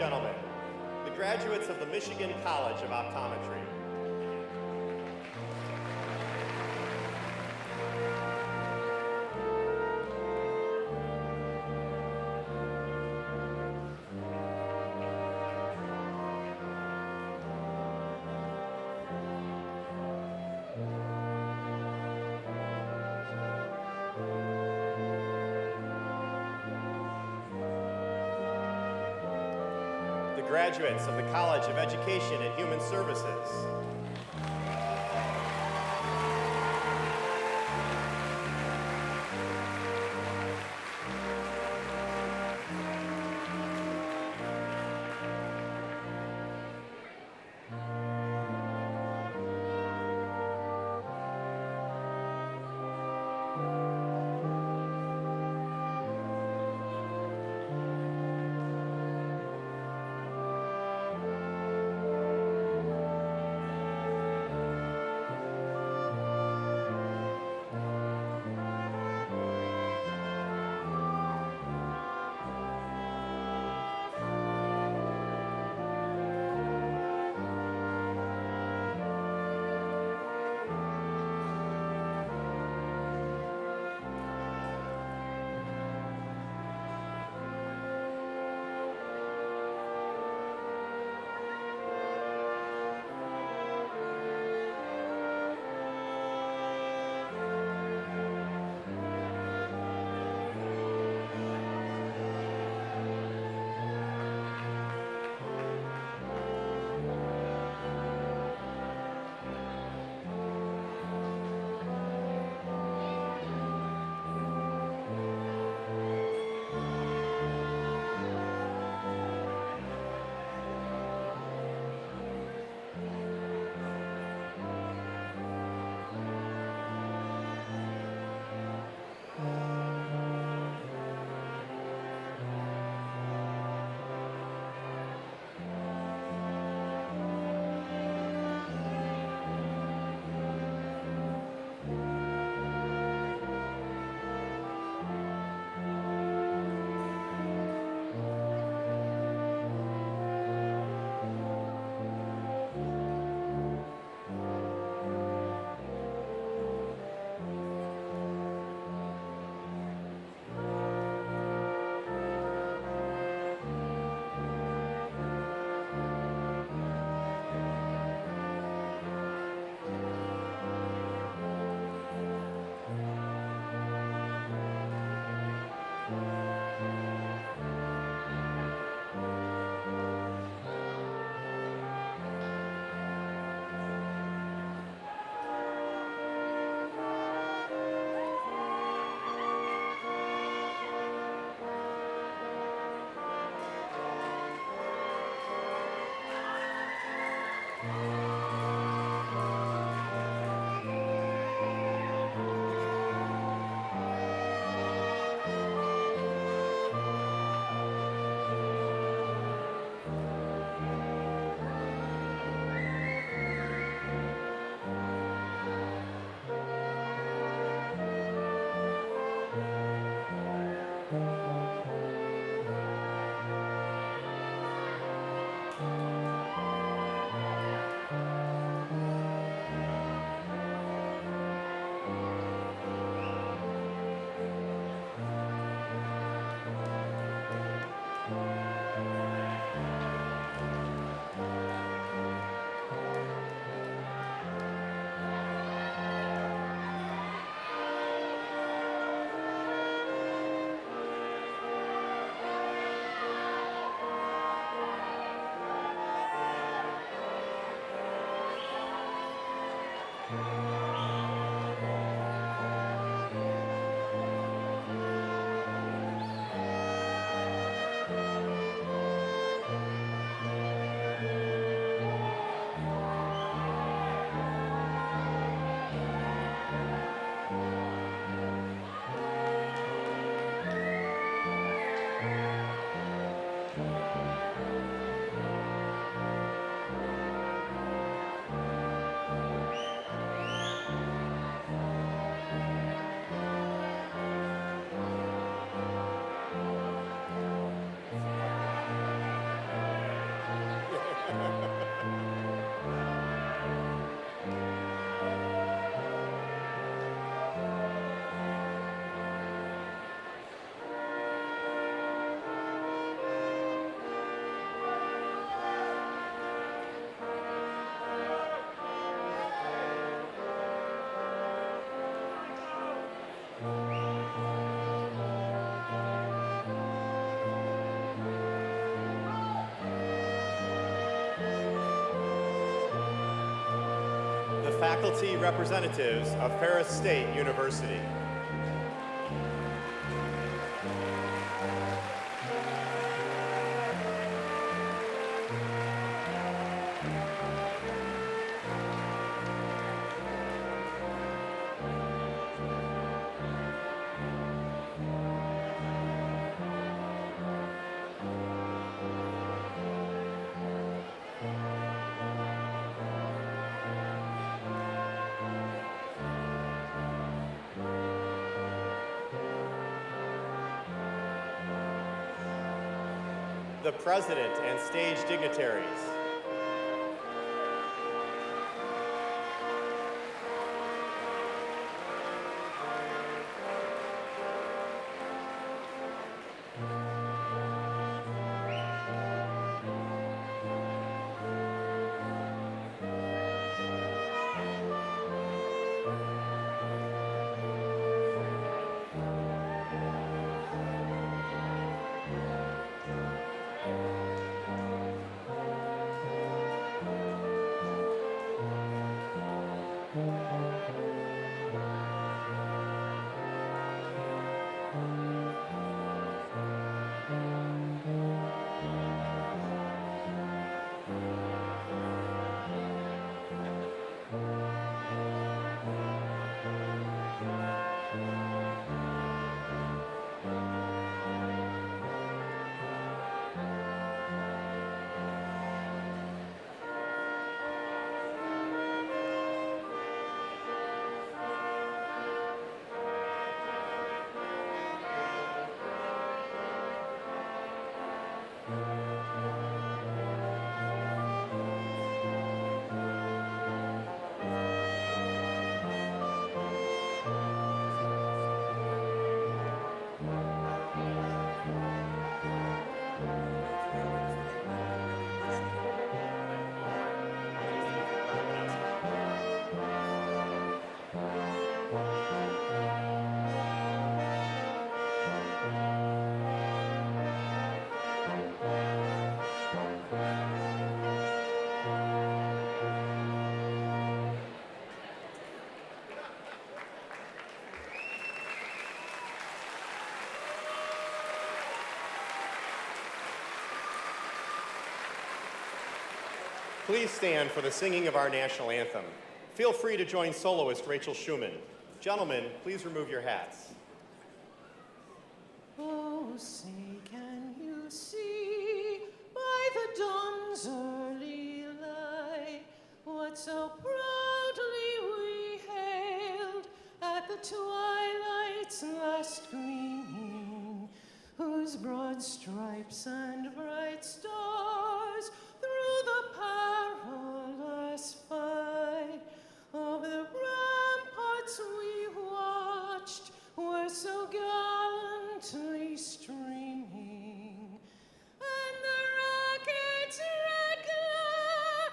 gentlemen, the graduates of the Michigan College of Optometry. Graduates of the College of Education and Human Services. faculty representatives of Ferris State University. The President and stage dignitaries. Please stand for the singing of our national anthem. Feel free to join soloist Rachel Schumann. Gentlemen, please remove your hats. Oh, say, can you see by the dawn's early light what so proudly we hailed at the twilight's last gleaming, whose broad stripes and bright stars through the perilous fight of the ramparts we watched were so gallantly streaming, and the rockets' red glare,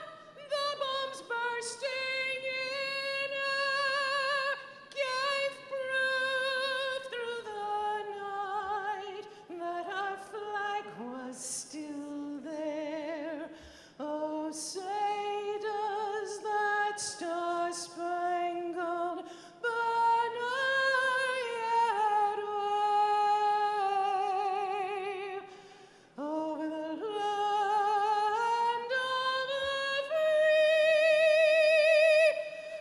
the bombs bursting in air, gave proof through the night that our flag was still there. Oh, say does that star-spangled banner yet wave over the land of the free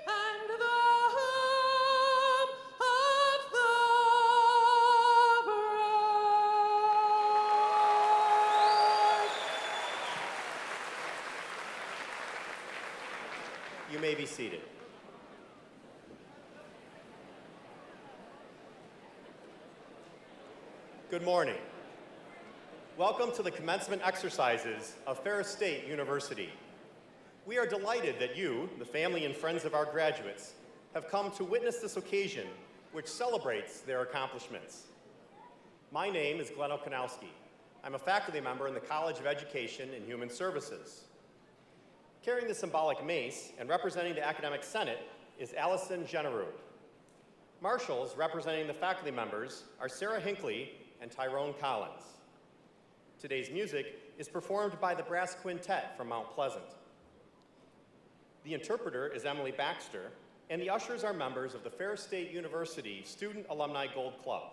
and the home of the brave. You may be seated. Good morning. Welcome to the commencement exercises of Ferris State University. We are delighted that you, the family and friends of our graduates, have come to witness this occasion which celebrates their accomplishments. My name is Glenn Okanowski. I'm a faculty member in the College of Education and Human Services. Carrying the symbolic mace and representing the Academic Senate is Allison Generud. Marshals representing the faculty members are Sarah Hinckley and Tyrone Collins. Today's music is performed by the Brass Quintet from Mount Pleasant. The interpreter is Emily Baxter, and the ushers are members of the Ferris State University Student Alumni Gold Club.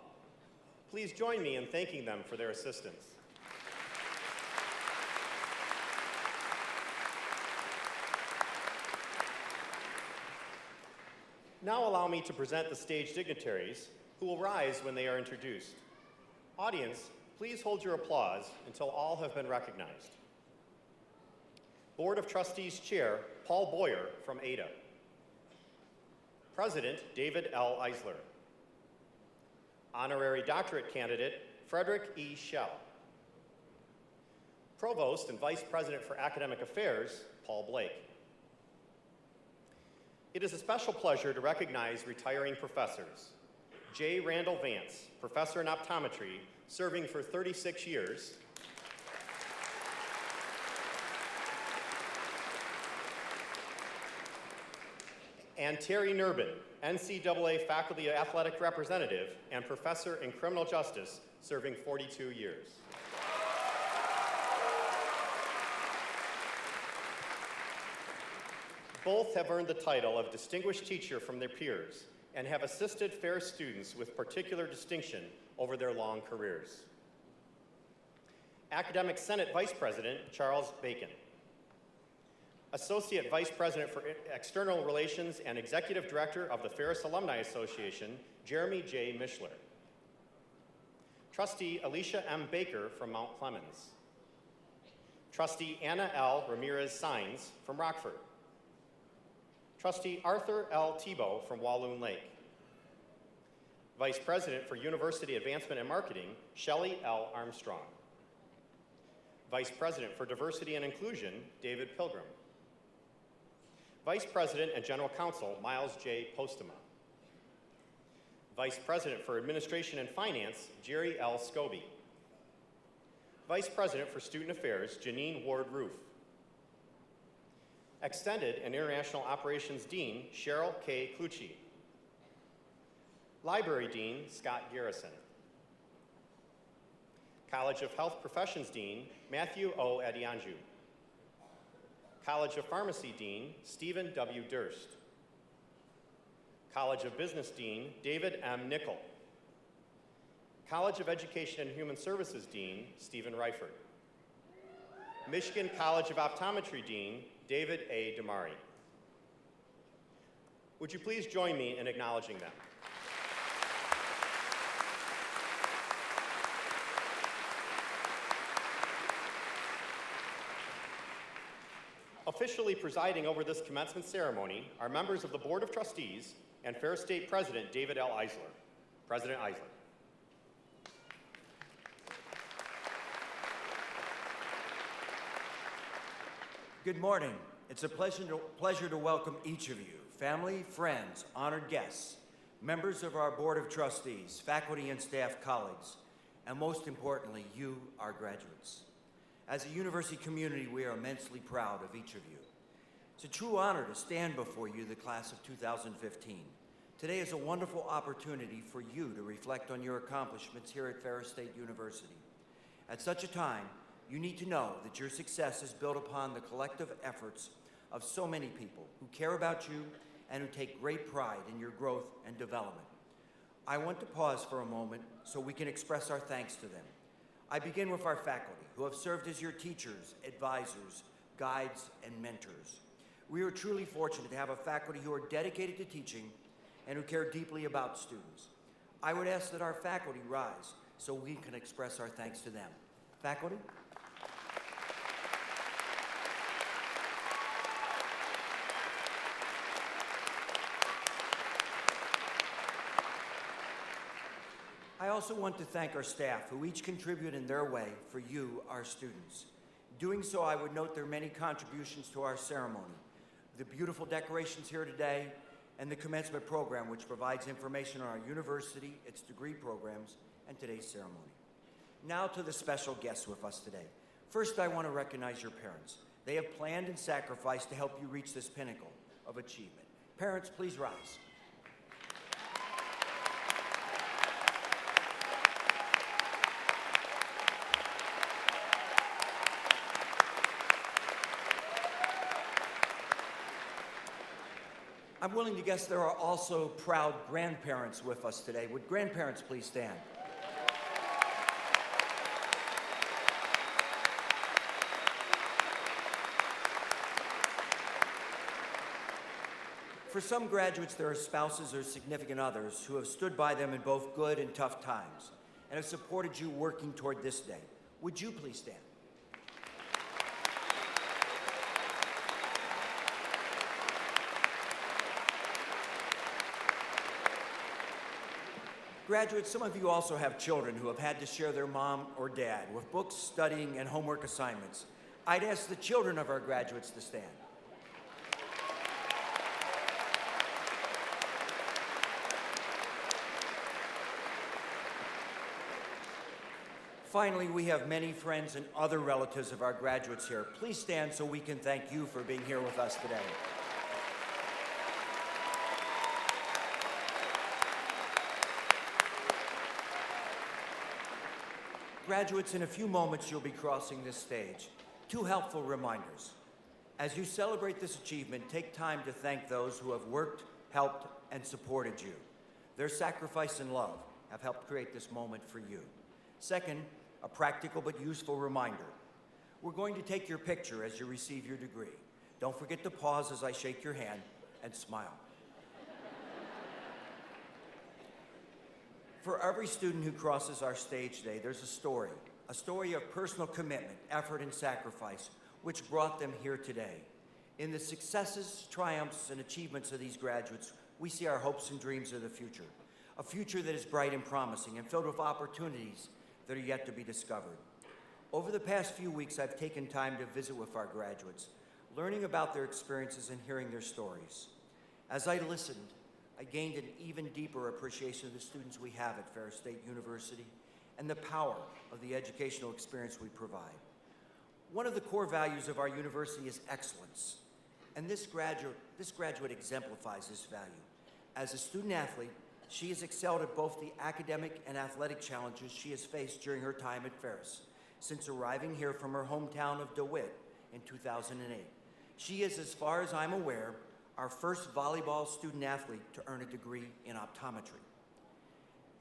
Please join me in thanking them for their assistance. Now allow me to present the stage dignitaries, who will rise when they are introduced. Audience, please hold your applause until all have been recognized. Board of Trustees Chair, Paul Boyer from Ada. President, David L. Eisler. Honorary Doctorate candidate, Frederick E. Shell. Provost and Vice President for Academic Affairs, Paul Blake. It is a special pleasure to recognize retiring professors. J. Randall Vance, Professor in Optometry, serving for 36 years. And Terry Nurbin, NCAA Faculty Athletic Representative and Professor in Criminal Justice, serving 42 years. Both have earned the title of Distinguished Teacher from their peers and have assisted Ferris students with particular distinction over their long careers. Academic Senate Vice President, Charles Bacon. Associate Vice President for External Relations and Executive Director of the Ferris Alumni Association, Jeremy J. Mishler. Trustee Alicia M. Baker from Mount Clemens. Trustee Anna L. Ramirez-Sines from Rockford. Trustee Arthur L. Tebow from Walloon Lake. Vice President for University Advancement and Marketing, Shelley L. Armstrong. Vice President for Diversity and Inclusion, David Pilgrim. Vice President and General Counsel, Miles J. Postema. Vice President for Administration and Finance, Jerry L. Scobie. Vice President for Student Affairs, Janine Ward Roof. Extended and International Operations Dean, Cheryl K. Clucci. Library Dean, Scott Garrison. College of Health Professions Dean, Matthew O. Adianju. College of Pharmacy Dean, Stephen W. Durst. College of Business Dean, David M. Nickel. College of Education and Human Services Dean, Stephen Reifert. Michigan College of Optometry Dean, David A. Damari. Would you please join me in acknowledging them? Officially presiding over this commencement ceremony are members of the Board of Trustees and Ferris State President David L. Eisler. President Eisler. Good morning. It's a pleasure to welcome each of you, family, friends, honored guests, members of our Board of Trustees, faculty and staff colleagues, and most importantly, you, our graduates. As a university community, we are immensely proud of each of you. It's a true honor to stand before you, the class of 2015. Today is a wonderful opportunity for you to reflect on your accomplishments here at Ferris State University. At such a time, you need to know that your success is built upon the collective efforts of so many people who care about you and who take great pride in your growth and development. I want to pause for a moment so we can express our thanks to them. I begin with our faculty, who have served as your teachers, advisors, guides, and mentors. We are truly fortunate to have a faculty who are dedicated to teaching and who care deeply about students. I would ask that our faculty rise so we can express our thanks to them. Faculty? I also want to thank our staff, who each contribute in their way for you, our students. Doing so, I would note their many contributions to our ceremony, the beautiful decorations here today, and the commencement program, which provides information on our university, its degree programs, and today's ceremony. Now to the special guests with us today. First, I want to recognize your parents. They have planned and sacrificed to help you reach this pinnacle of achievement. Parents, please rise. I'm willing to guess there are also proud grandparents with us today. Would grandparents please stand? For some graduates, there are spouses or significant others who have stood by them in both good and tough times and have supported you working toward this day. Would you please stand? Graduates, some of you also have children who have had to share their mom or dad with books, studying, and homework assignments. I'd ask the children of our graduates to stand. Finally, we have many friends and other relatives of our graduates here. Please stand so we can thank you for being here with us today. Graduates, in a few moments you'll be crossing this stage. Two helpful reminders. As you celebrate this achievement, take time to thank those who have worked, helped, and supported you. Their sacrifice and love have helped create this moment for you. Second, a practical but useful reminder. We're going to take your picture as you receive your degree. Don't forget to pause as I shake your hand and smile. For every student who crosses our stage today, there's a story of personal commitment, effort, and sacrifice, which brought them here today. In the successes, triumphs, and achievements of these graduates, we see our hopes and dreams of the future, a future that is bright and promising and filled with opportunities that are yet to be discovered. Over the past few weeks, I've taken time to visit with our graduates, learning about their experiences and hearing their stories. As I listened, I gained an even deeper appreciation of the students we have at Ferris State University and the power of the educational experience we provide. One of the core values of our university is excellence, and this graduate exemplifies this value. As a student athlete, she has excelled at both the academic and athletic challenges she has faced during her time at Ferris, since arriving here from her hometown of DeWitt in 2008. She is, as far as I'm aware, our first volleyball student athlete to earn a degree in optometry.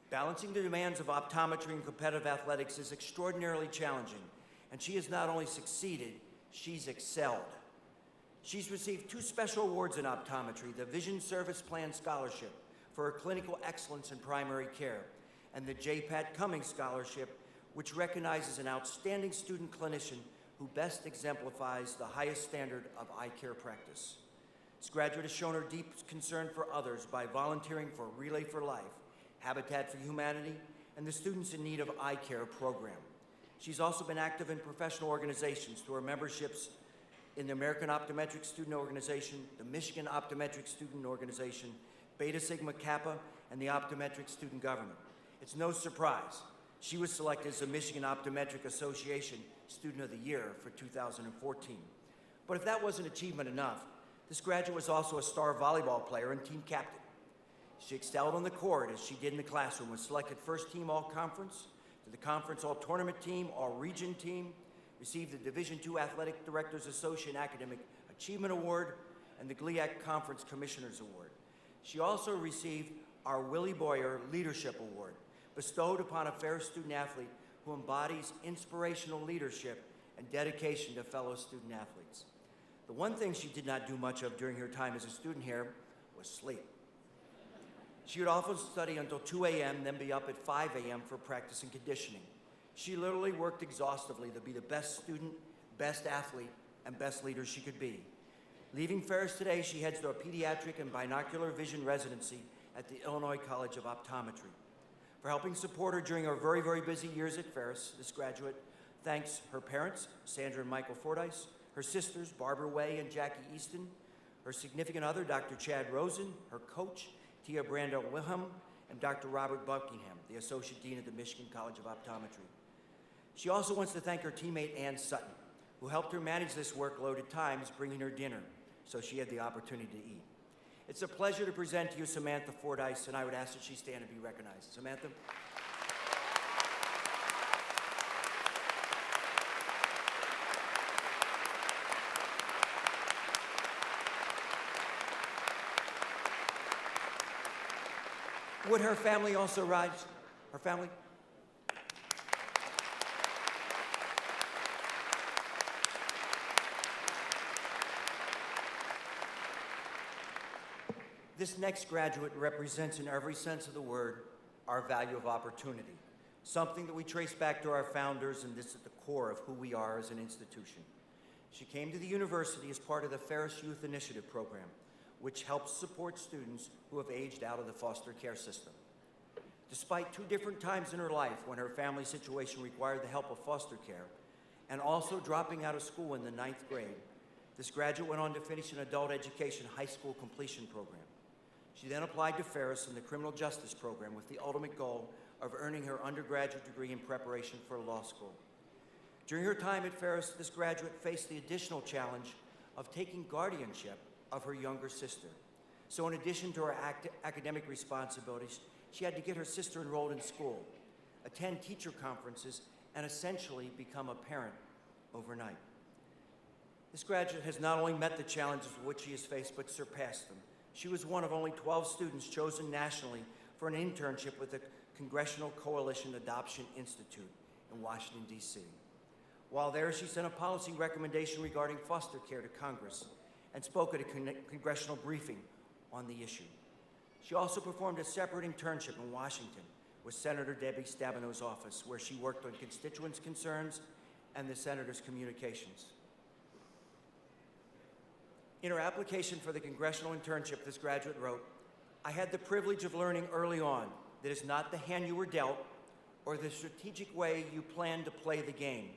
Balancing the demands of optometry and competitive athletics is extraordinarily challenging, and she has not only succeeded, she's excelled. She's received 2 special awards in optometry, the Vision Service Plan Scholarship for her clinical excellence in primary care, and the J. Pat Cummings Scholarship, which recognizes an outstanding student clinician who best exemplifies the highest standard of eye care practice. This graduate has shown her deep concern for others by volunteering for Relay for Life, Habitat for Humanity, and the Students in Need of Eye Care program. She's also been active in professional organizations through her memberships in the American Optometric Student Organization, the Michigan Optometric Student Organization, Beta Sigma Kappa, and the Optometric Student Government. It's no surprise she was selected as the Michigan Optometric Association Student of the Year for 2014. But if that wasn't achievement enough, this graduate was also a star volleyball player and team captain. She excelled on the court as she did in the classroom, was selected first team all-conference, to the conference all-tournament team, all-region team, received the Division II Athletic Directors Association Academic Achievement Award, and the GLIAC Conference Commissioners Award. She also received our Willie Boyer Leadership Award, bestowed upon a Ferris student athlete who embodies inspirational leadership and dedication to fellow student athletes. The one thing she did not do much of during her time as a student here was sleep. She would often study until 2 a.m., then be up at 5 a.m. for practice and conditioning. She literally worked exhaustively to be the best student, best athlete, and best leader she could be. Leaving Ferris today, she heads to a pediatric and binocular vision residency at the Illinois College of Optometry. For helping support her during her very, very busy years at Ferris, this graduate thanks her parents, Sandra and Michael Fordyce, her sisters, Barbara Way and Jackie Easton, her significant other, Dr. Chad Rosen, her coach, Tia Brando Wilhelm, and Dr. Robert Buckingham, the Associate Dean of the Michigan College of Optometry. She also wants to thank her teammate, Ann Sutton, who helped her manage this workload at times, bringing her dinner, so she had the opportunity to eat. It's a pleasure to present to you Samantha Fordyce, and I would ask that she stand and be recognized. Samantha. would her family also rise? Her family? This next graduate represents in every sense of the word our value of opportunity, something that we trace back to our founders, and this is at the core of who we are as an institution. She came to the university as part of the Ferris Youth Initiative program, which helps support students who have aged out of the foster care system. Despite two different times in her life when her family situation required the help of foster care, and also dropping out of school in the 9th grade, this graduate went on to finish an adult education high school completion program. She then applied to Ferris in the criminal justice program with the ultimate goal of earning her undergraduate degree in preparation for law school. During her time at Ferris, this graduate faced the additional challenge of taking guardianship of her younger sister. So in addition to her academic responsibilities, she had to get her sister enrolled in school, attend teacher conferences, and essentially become a parent overnight. This graduate has not only met the challenges with which she has faced, but surpassed them. She was one of only 12 students chosen nationally for an internship with the Congressional Coalition Adoption Institute in Washington, D.C. While there, she sent a policy recommendation regarding foster care to Congress and spoke at a congressional briefing on the issue. She also performed a separate internship in Washington with Senator Debbie Stabeno's office, where she worked on constituents' concerns and the senator's communications. In her application for the congressional internship, this graduate wrote, "I had the privilege of learning early on that it's not the hand you were dealt or the strategic way you plan to play the game.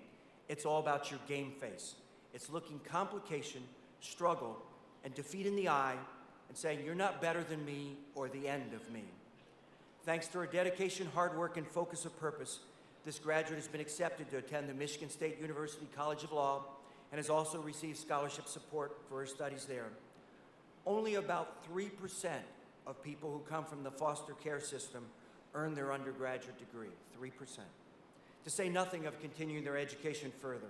It's all about your game face. It's looking complication, struggle, and defeat in the eye and saying you're not better than me or the end of me." Thanks to her dedication, hard work, and focus of purpose, this graduate has been accepted to attend the Michigan State University College of Law and has also received scholarship support for her studies there. Only about 3% of people who come from the foster care system earn their undergraduate degree, 3%. To say nothing of continuing their education further.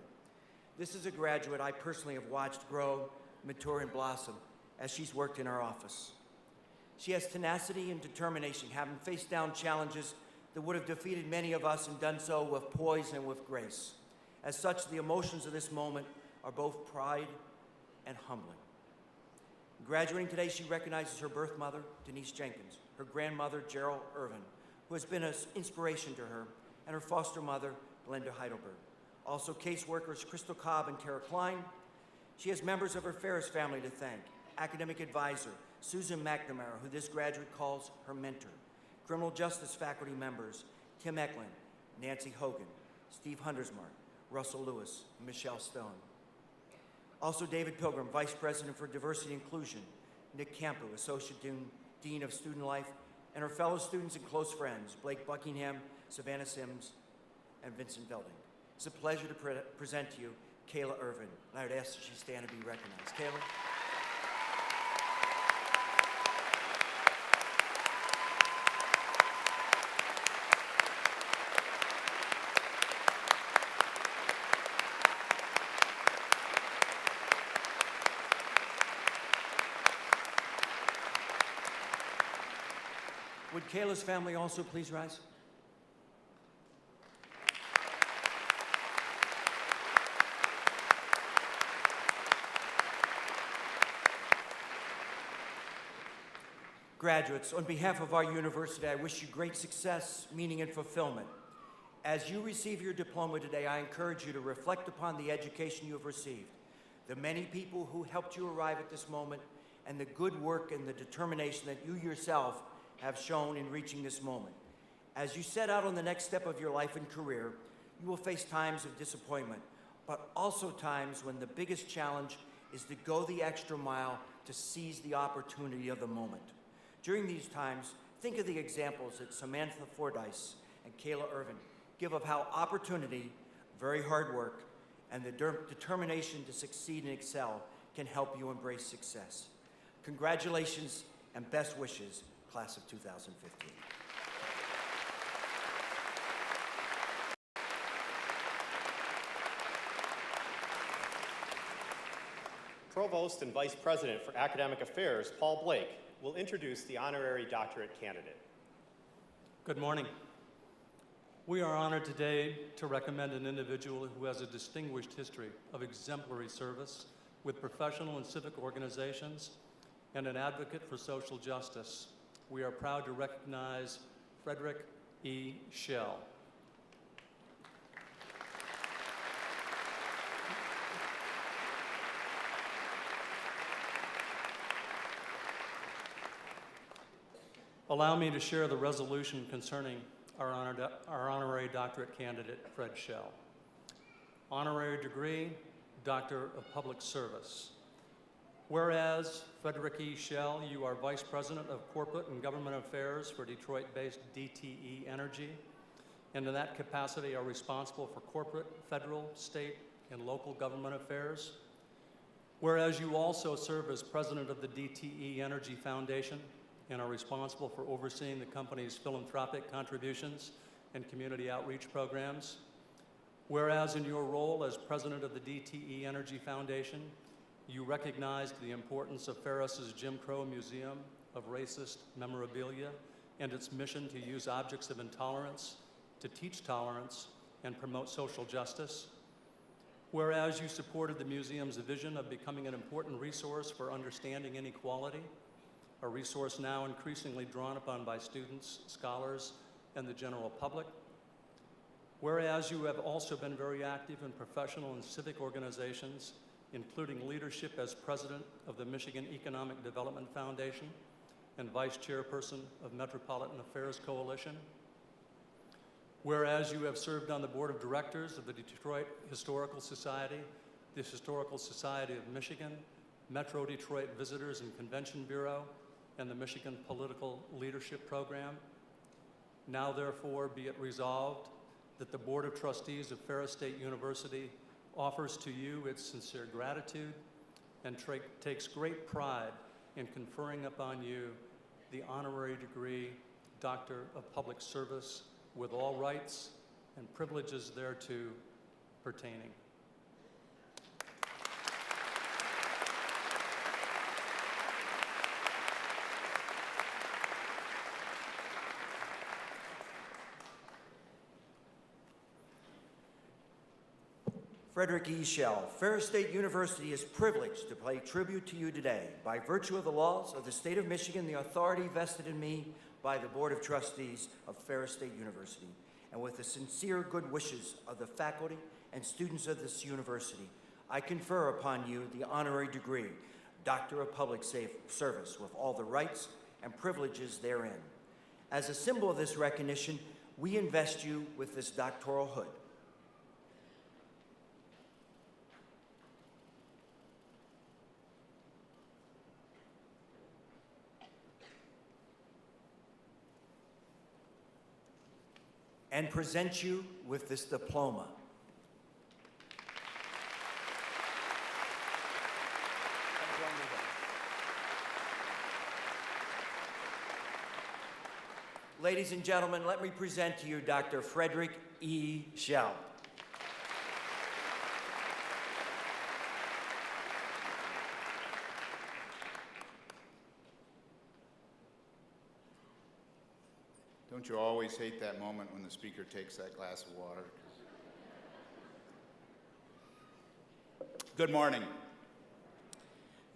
This is a graduate I personally have watched grow, mature, and blossom as she's worked in our office. She has tenacity and determination, having faced down challenges that would have defeated many of us and done so with poise and with grace. As such, the emotions of this moment are both pride and humbling. Graduating today, she recognizes her birth mother, Denise Jenkins, her grandmother, Gerald Irvin, who has been an inspiration to her, and her foster mother, Glenda Heidelberg. Also caseworkers Crystal Cobb and Tara Klein. She has members of her Ferris family to thank, academic advisor Susan McNamara, who this graduate calls her mentor, criminal justice faculty members Tim Eklund, Nancy Hogan, Steve Huntersmark, Russell Lewis, and Michelle Stone. Also David Pilgrim, Vice President for Diversity and Inclusion, Nick Campo, Associate Dean of Student Life, and her fellow students and close friends, Blake Buckingham, Savannah Sims, and Vincent Velding. It's a pleasure to present to you Kayla Irvin, and I would ask that she stand and be recognized. Kayla. Would Kayla's family also please rise? Graduates, on behalf of our university, I wish you great success, meaning, and fulfillment. As you receive your diploma today, I encourage you to reflect upon the education you have received, the many people who helped you arrive at this moment, and the good work and the determination that you yourself have shown in reaching this moment. As you set out on the next step of your life and career, you will face times of disappointment, but also times when the biggest challenge is to go the extra mile to seize the opportunity of the moment. During these times, think of the examples that Samantha Fordyce and Kayla Irvin give of how opportunity, very hard work, and the determination to succeed and excel can help you embrace success. Congratulations and best wishes, class of 2015. Provost and Vice President for Academic Affairs, Paul Blake, will introduce the Honorary Doctorate candidate. Good morning. We are honored today to recommend an individual who has a distinguished history of exemplary service with professional and civic organizations and an advocate for social justice. We are proud to recognize Frederick E. Shell. Allow me to share the resolution concerning our honorary doctorate candidate, Fred Shell. Honorary degree, Doctor of Public Service. Whereas, Frederick E. Shell, you are Vice President of Corporate and Government Affairs for Detroit-based DTE Energy, and in that capacity are responsible for corporate, federal, state, and local government affairs. Whereas you also serve as President of the DTE Energy Foundation, and are responsible for overseeing the company's philanthropic contributions and community outreach programs. Whereas in your role as President of the DTE Energy Foundation, you recognized the importance of Ferris's Jim Crow Museum of Racist Memorabilia and its mission to use objects of intolerance to teach tolerance and promote social justice. Whereas you supported the museum's vision of becoming an important resource for understanding inequality, a resource now increasingly drawn upon by students, scholars, and the general public. Whereas you have also been very active in professional and civic organizations, including leadership as president of the Michigan Economic Development Foundation and vice chairperson of Metropolitan Affairs Coalition. Whereas you have served on the board of directors of the Detroit Historical Society, the Historical Society of Michigan, Metro Detroit Visitors and Convention Bureau, and the Michigan Political Leadership Program. Now therefore be it resolved that the Board of Trustees of Ferris State University offers to you its sincere gratitude and takes great pride in conferring upon you the honorary degree Doctor of Public Service with all rights and privileges thereto pertaining. Frederick E. Shell, Ferris State University is privileged to pay tribute to you today. By virtue of the laws of the state of Michigan, the authority vested in me by the Board of Trustees of Ferris State University, and with the sincere good wishes of the faculty and students of this university, I confer upon you the honorary degree, Doctor of Public Service, with all the rights and privileges therein. As a symbol of this recognition, we invest you with this doctoral hood. And present you with this diploma. Ladies and gentlemen, let me present to you Dr. Frederick E. Shell. Don't you always hate that moment when the speaker takes that glass of water? Good morning.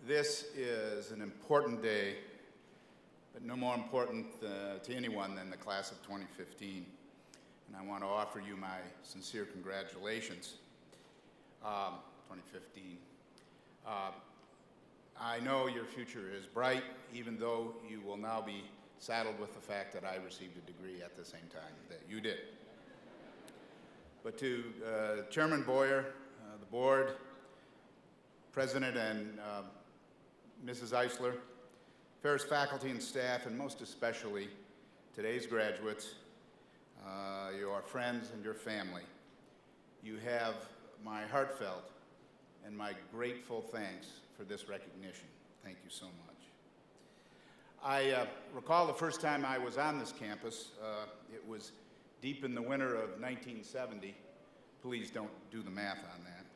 This is an important day, but no more important to anyone than the class of 2015. And I want to offer you my sincere congratulations, 2015. I know your future is bright, even though you will now be saddled with the fact that I received a degree at the same time that you did. But to Chairman Boyer, the board, President and Mrs. Eisler, Ferris faculty and staff, and most especially today's graduates, your friends and your family, you have my heartfelt and my grateful thanks for this recognition. Thank you so much. I recall the first time I was on this campus. It was deep in the winter of 1970. Please don't do the math on that.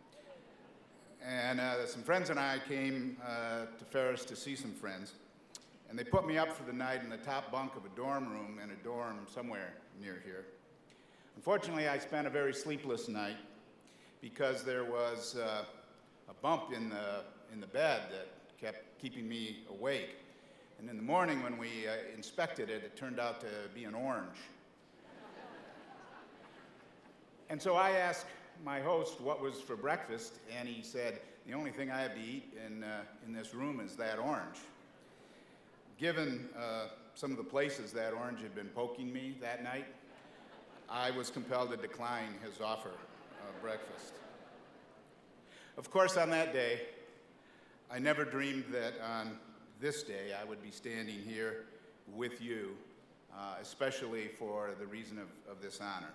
And some friends and I came to Ferris to see some friends. and they put me up for the night in the top bunk of a dorm room in a dorm somewhere near here. Unfortunately, I spent a very sleepless night because there was a bump in the bed that kept keeping me awake. And in the morning when we inspected it, it turned out to be an orange. And so I asked my host what was for breakfast, and he said, the only thing I have to eat in this room is that orange. Given some of the places that orange had been poking me that night, I was compelled to decline his offer of breakfast. Of course, on that day, I never dreamed that on this day I would be standing here with you, especially for the reason of this honor.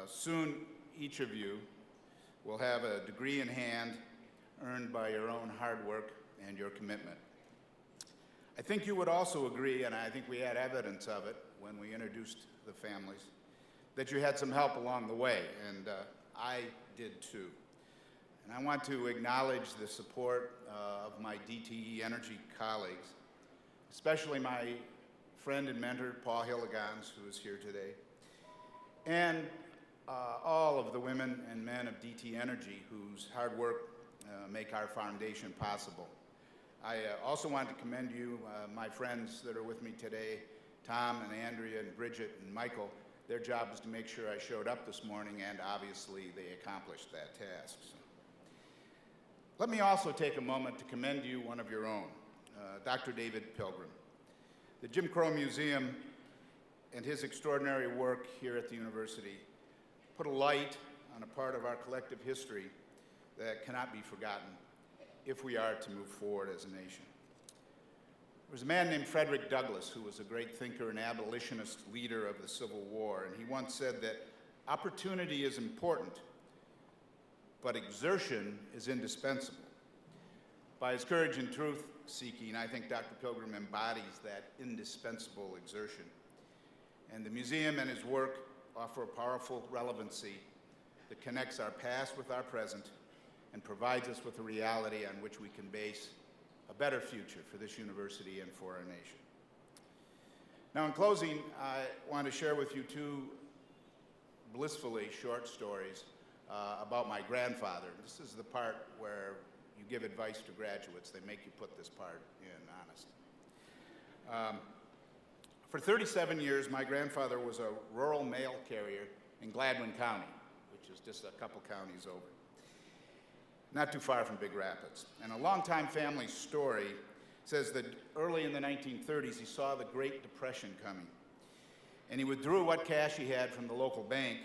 Soon, each of you will have a degree in hand earned by your own hard work and your commitment. I think you would also agree, and I think we had evidence of it when we introduced the families, that you had some help along the way, and I did too. And I want to acknowledge the support of my DTE Energy colleagues, especially my friend and mentor, Paul Hilligans, who is here today, and all of the women and men of DT Energy whose hard work make our foundation possible. I also want to commend you, my friends that are with me today, Tom and Andrea and Bridget and Michael. Their job was to make sure I showed up this morning, and obviously they accomplished that task. So. Let me also take a moment to commend you one of your own, Dr. David Pilgrim. The Jim Crow Museum and his extraordinary work here at the university put a light on a part of our collective history that cannot be forgotten if we are to move forward as a nation. There was a man named Frederick Douglass who was a great thinker and abolitionist leader of the Civil War, and he once said that opportunity is important, but exertion is indispensable. By his courage and truth-seeking, I think Dr. Pilgrim embodies that indispensable exertion. And the museum and his work offer a powerful relevancy that connects our past with our present and provides us with a reality on which we can base a better future for this university and for our nation. Now, in closing, I want to share with you two blissfully short stories about my grandfather. This is the part where you give advice to graduates. They make you put this part in, honest. For 37 years, my grandfather was a rural mail carrier in Gladwin County, which is just a couple counties over, not too far from Big Rapids. And a longtime family story says that early in the 1930s, he saw the Great Depression coming. And he withdrew what cash he had from the local bank,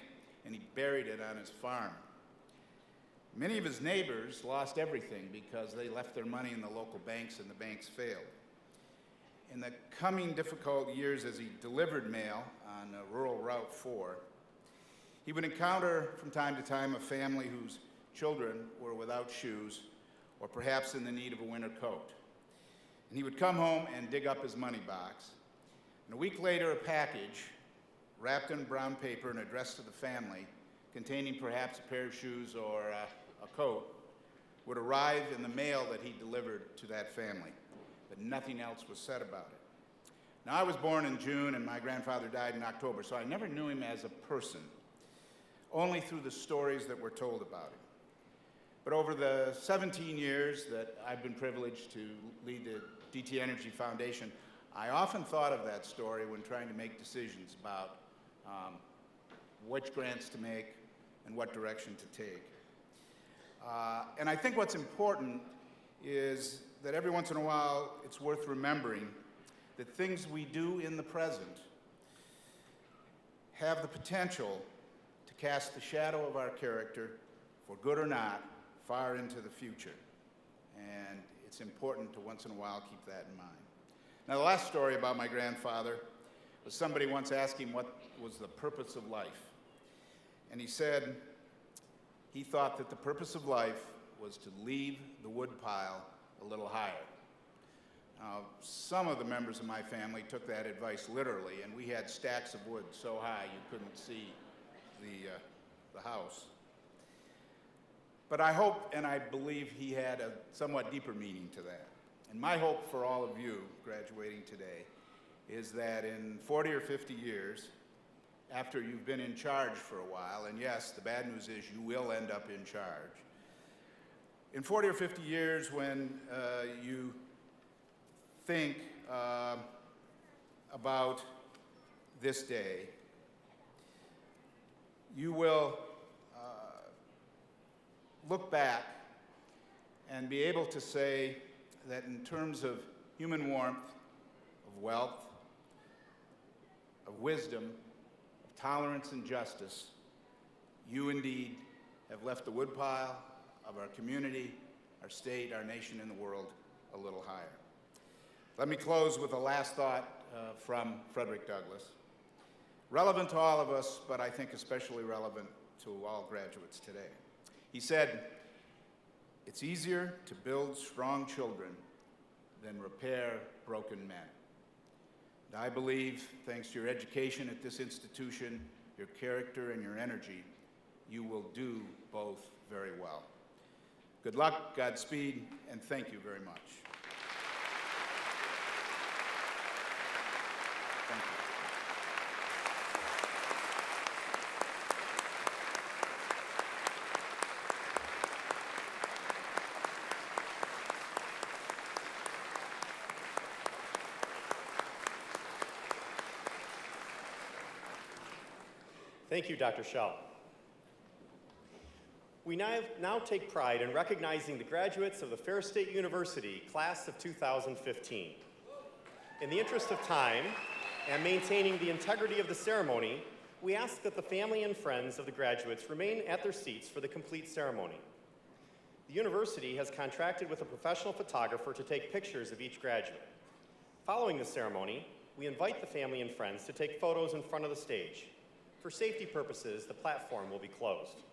and he buried it on his farm. Many of his neighbors lost everything because they left their money in the local banks and the banks failed. In the coming difficult years as he delivered mail on rural Route 4, he would encounter from time to time a family whose children were without shoes or perhaps in the need of a winter coat. And he would come home and dig up his money box. And a week later, a package wrapped in brown paper and addressed to the family, containing perhaps a pair of shoes or a coat, would arrive in the mail that he delivered to that family. But nothing else was said about it. Now, I was born in June, and my grandfather died in October, so I never knew him as a person, only through the stories that were told about him. But over the 17 years that I've been privileged to lead the DT Energy Foundation, I often thought of that story when trying to make decisions about which grants to make and what direction to take. And I think what's important is that every once in a while it's worth remembering that things we do in the present have the potential to cast the shadow of our character, for good or not, far into the future. And it's important to once in a while keep that in mind. Now, the last story about my grandfather was somebody once asked him what was the purpose of life. And he said he thought that the purpose of life was to leave the wood pile a little higher. Now, some of the members of my family took that advice literally, and we had stacks of wood so high you couldn't see the house. But I hope and I believe he had a somewhat deeper meaning to that. And my hope for all of you graduating today is that in 40 or 50 years, after you've been in charge for a while, and yes, the bad news is you will end up in charge, in 40 or 50 years when you think about this day, you will look back and be able to say that in terms of human warmth, of wealth, of wisdom, of tolerance and justice, you indeed have left the woodpile of our community, our state, our nation, and the world a little higher. Let me close with a last thought from Frederick Douglass. Relevant to all of us, but I think especially relevant to all graduates today. He said, "It's easier to build strong children than repair broken men." And I believe, thanks to your education at this institution, your character and your energy, you will do both very well. Good luck, Godspeed, and thank you very much. Thank you. Thank you, Dr. Shell. We now take pride in recognizing the graduates of the Ferris State University class of 2015. In the interest of time and maintaining the integrity of the ceremony, we ask that the family and friends of the graduates remain at their seats for the complete ceremony. The university has contracted with a professional photographer to take pictures of each graduate. Following the ceremony, we invite the family and friends to take photos in front of the stage. For safety purposes, the platform will be closed.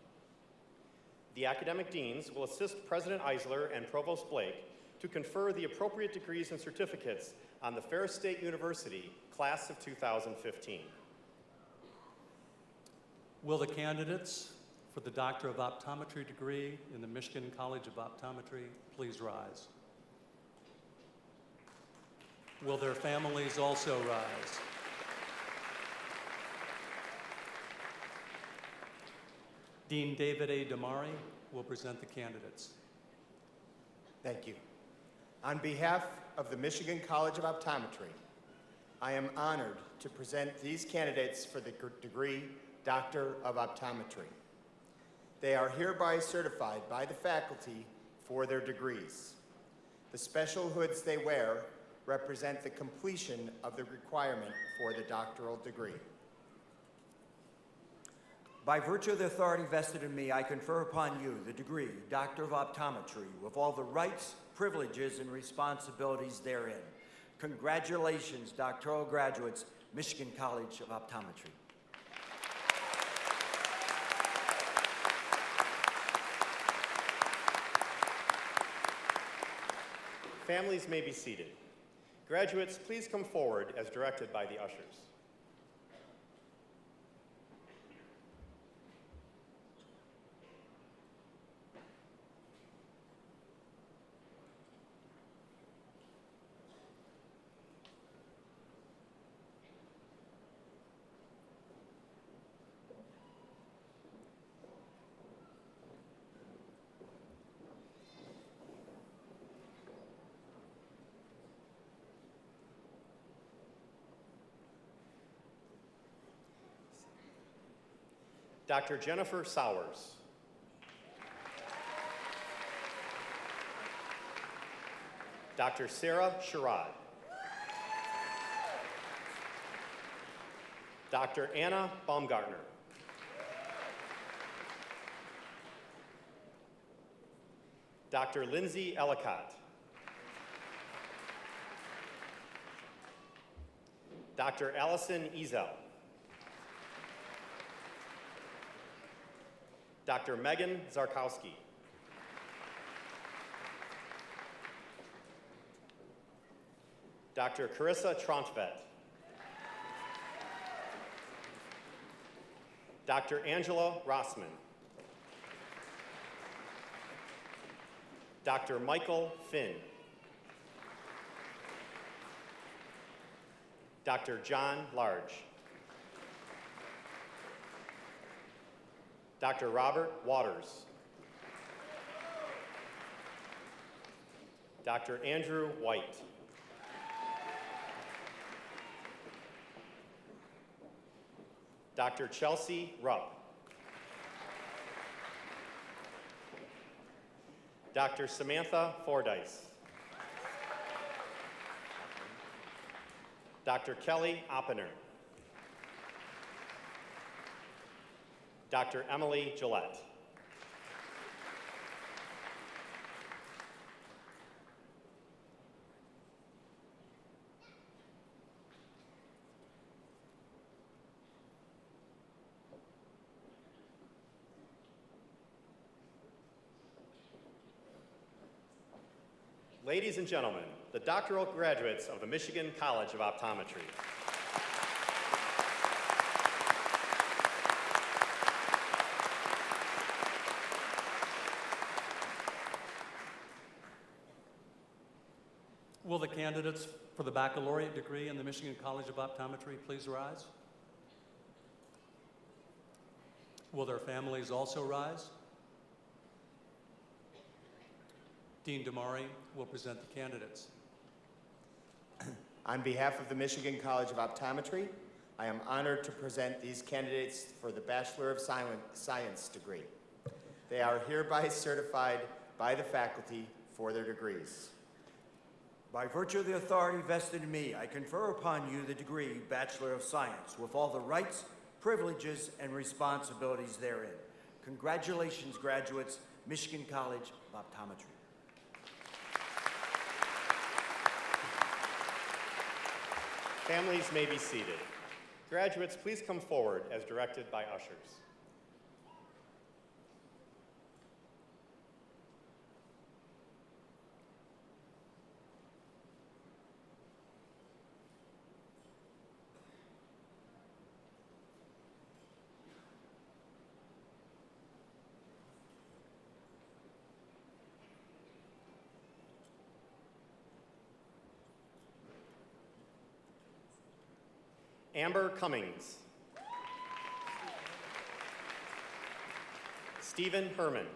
The academic deans will assist President Eisler and Provost Blake to confer the appropriate degrees and certificates on the Ferris State University class of 2015. Will the candidates for the Doctor of Optometry degree in the Michigan College of Optometry please rise? Will their families also rise? Dean David A. Damari will present the candidates. Thank you. On behalf of the Michigan College of Optometry, I am honored to present these candidates for the degree Doctor of Optometry. They are hereby certified by the faculty for their degrees. The special hoods they wear represent the completion of the requirement for the doctoral degree. By virtue of the authority vested in me, I confer upon you the degree, Doctor of Optometry, with all the rights, privileges, and responsibilities therein. Congratulations, doctoral graduates, Michigan College of Optometry. Families may be seated. Graduates, please come forward as directed by the ushers. Dr. Jennifer Sowers. Dr. Sarah Sherrod. Dr. Anna Baumgartner. Dr. Lindsay Ellicott. Dr. Allison Ezel. Dr. Megan Zarkowski. Dr. Carissa Trontvet. Dr. Angela Rossman. Dr. Michael Finn. Dr. John Large. Dr. Robert Waters. Dr. Andrew White. Dr. Chelsea Rupp. Dr. Samantha Fordyce. Dr. Kelly Oppener. Dr. Emily Gillette. Ladies and gentlemen, the doctoral graduates of the Michigan College of Optometry. Will the candidates for the baccalaureate degree in the Michigan College of Optometry please rise? Will their families also rise? Dean Damari will present the candidates. On behalf of the Michigan College of Optometry, I am honored to present these candidates for the Bachelor of Science degree. They are hereby certified by the faculty for their degrees. By virtue of the authority vested in me, I confer upon you the degree Bachelor of Science with all the rights, privileges, and responsibilities therein. Congratulations, graduates, Michigan College of Optometry. Families may be seated. Graduates, please come forward as directed by ushers. Amber Cummings. Stephen Herman.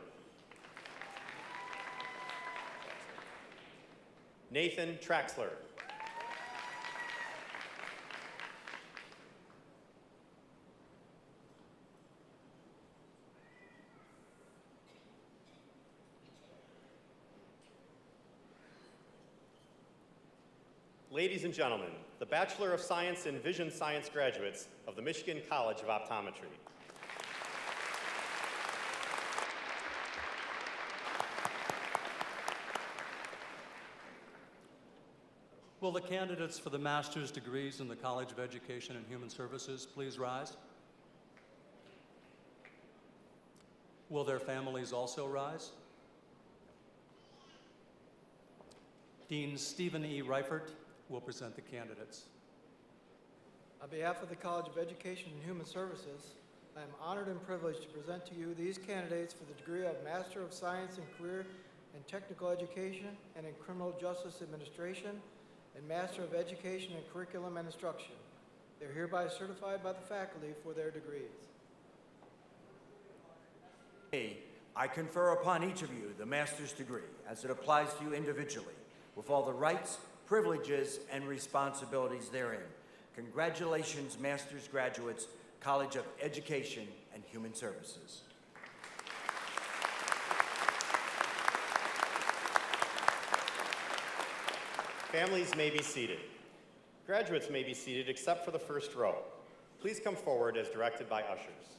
Nathan Traxler. Ladies and gentlemen, the Bachelor of Science in Vision Science graduates of the Michigan College of Optometry. Will the candidates for the master's degrees in the College of Education and Human Services please rise? Will their families also rise? Dean Stephen E. Reifert will present the candidates. On behalf of the College of Education and Human Services, I am honored and privileged to present to you these candidates for the degree of Master of Science in Career and Technical Education and in Criminal Justice Administration and Master of Education in Curriculum and Instruction. They're hereby certified by the faculty for their degrees. I confer upon each of you the master's degree as it applies to you individually, with all the rights, privileges, and responsibilities therein. Congratulations, master's graduates, College of Education and Human Services. Families may be seated. Graduates may be seated except for the first row. Please come forward as directed by ushers.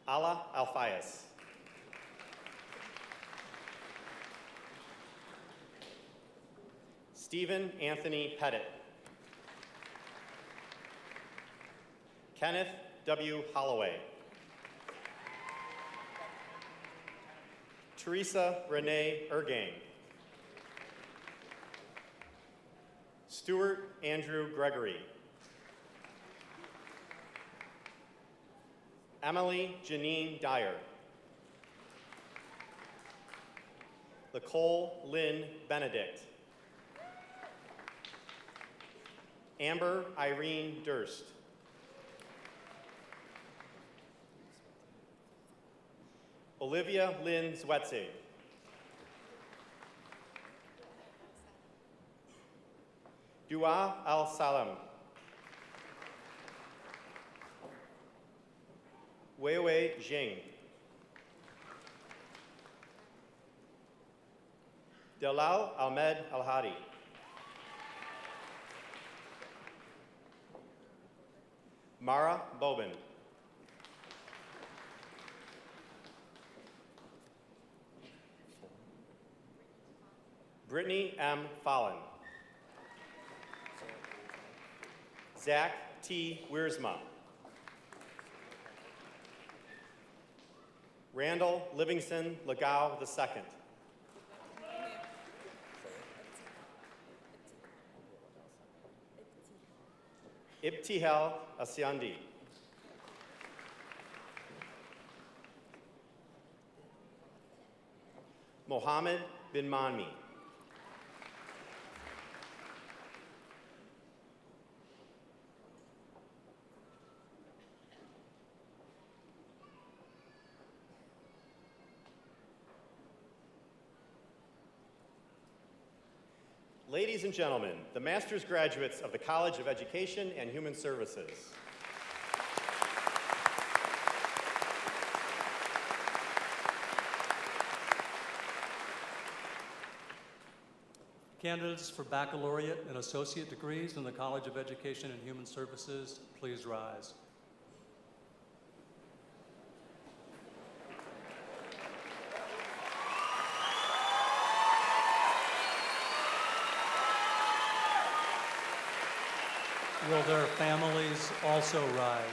Ala Alfayas. Stephen Anthony Pettit. Kenneth W. Holloway. Teresa Renee Ergang. Stuart Andrew Gregory. Emily Janine Dyer. Nicole Lynn Benedict. Amber Irene Durst. Olivia Lynn Zwetzig. Dua Al-Salam. Weiwei Jing. Delal Ahmed Al-Hadi. Mara Bobin. Brittany M. Fallon. Zach T. Wiersma. Randall Livingston Legao II. Ibtihal Asyandi. Mohammed bin Manmi. Ladies and gentlemen, the master's graduates of the College of Education and Human Services. Candidates for baccalaureate and associate degrees in the College of Education and Human Services, please rise. Will their families also rise?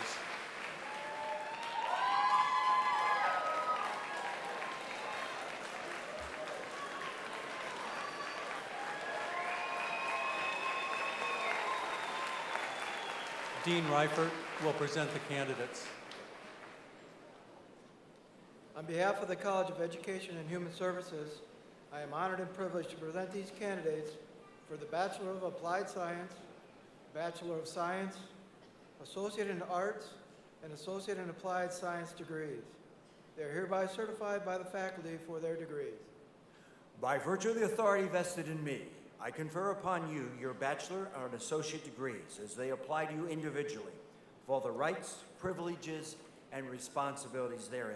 Dean Reifert will present the candidates. On behalf of the College of Education and Human Services, I am honored and privileged to present these candidates for the Bachelor of Applied Science, Bachelor of Science, Associate in Arts, and Associate in Applied Science degrees. They are hereby certified by the faculty for their degrees. By virtue of the authority vested in me, I confer upon you your bachelor and associate degrees as they apply to you individually, with all the rights, privileges, and responsibilities therein.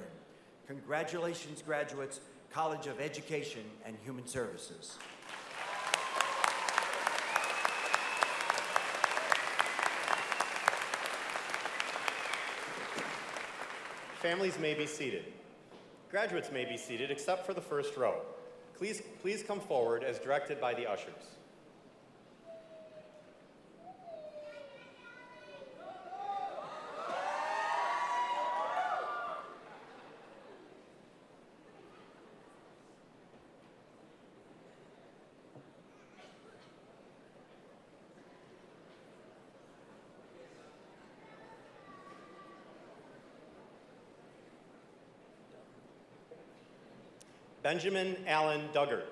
Congratulations, graduates, College of Education and Human Services. Families may be seated. Graduates may be seated except for the first row. Please come forward as directed by the ushers. Benjamin Allen Duggar.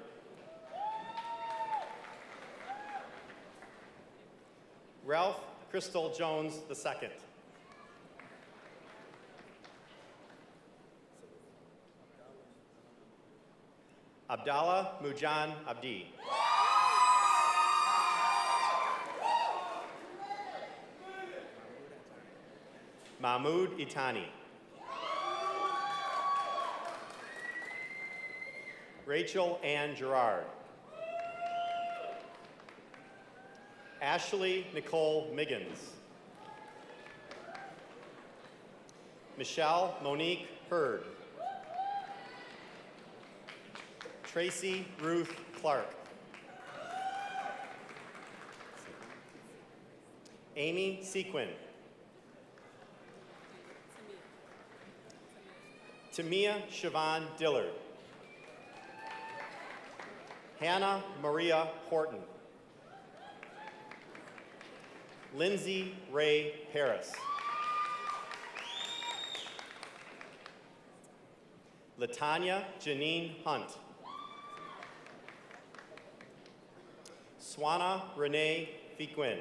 Ralph Crystal Jones II. Abdallah Mujan Abdi. Mahmoud Itani. Rachel Ann Gerard. Ashley Nicole Miggins. Michelle Monique Hurd. Tracy Ruth Clark. Amy Sequin. Tamia Siobhan Dillard. Hannah Maria Horton. Lindsay Ray Paris. Latanya Janine Hunt. Swana Renee Fequin.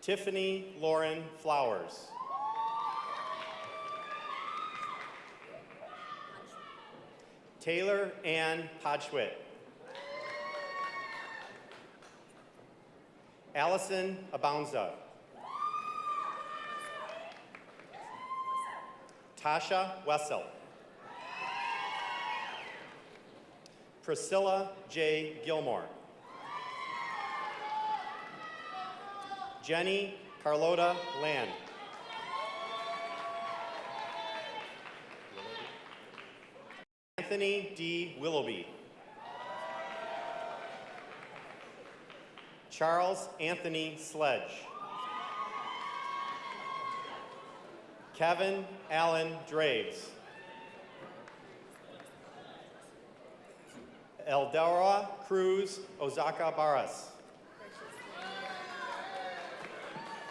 Tiffany Lauren Flowers. Taylor Ann Podschwitt. Allison Abounza. Tasha Wessel. Priscilla J. Gilmore. Jenny Carlota Land. Anthony D. Willoughby. Charles Anthony Sledge. Kevin Allen Draves. Eldora Cruz Ozaka Barras.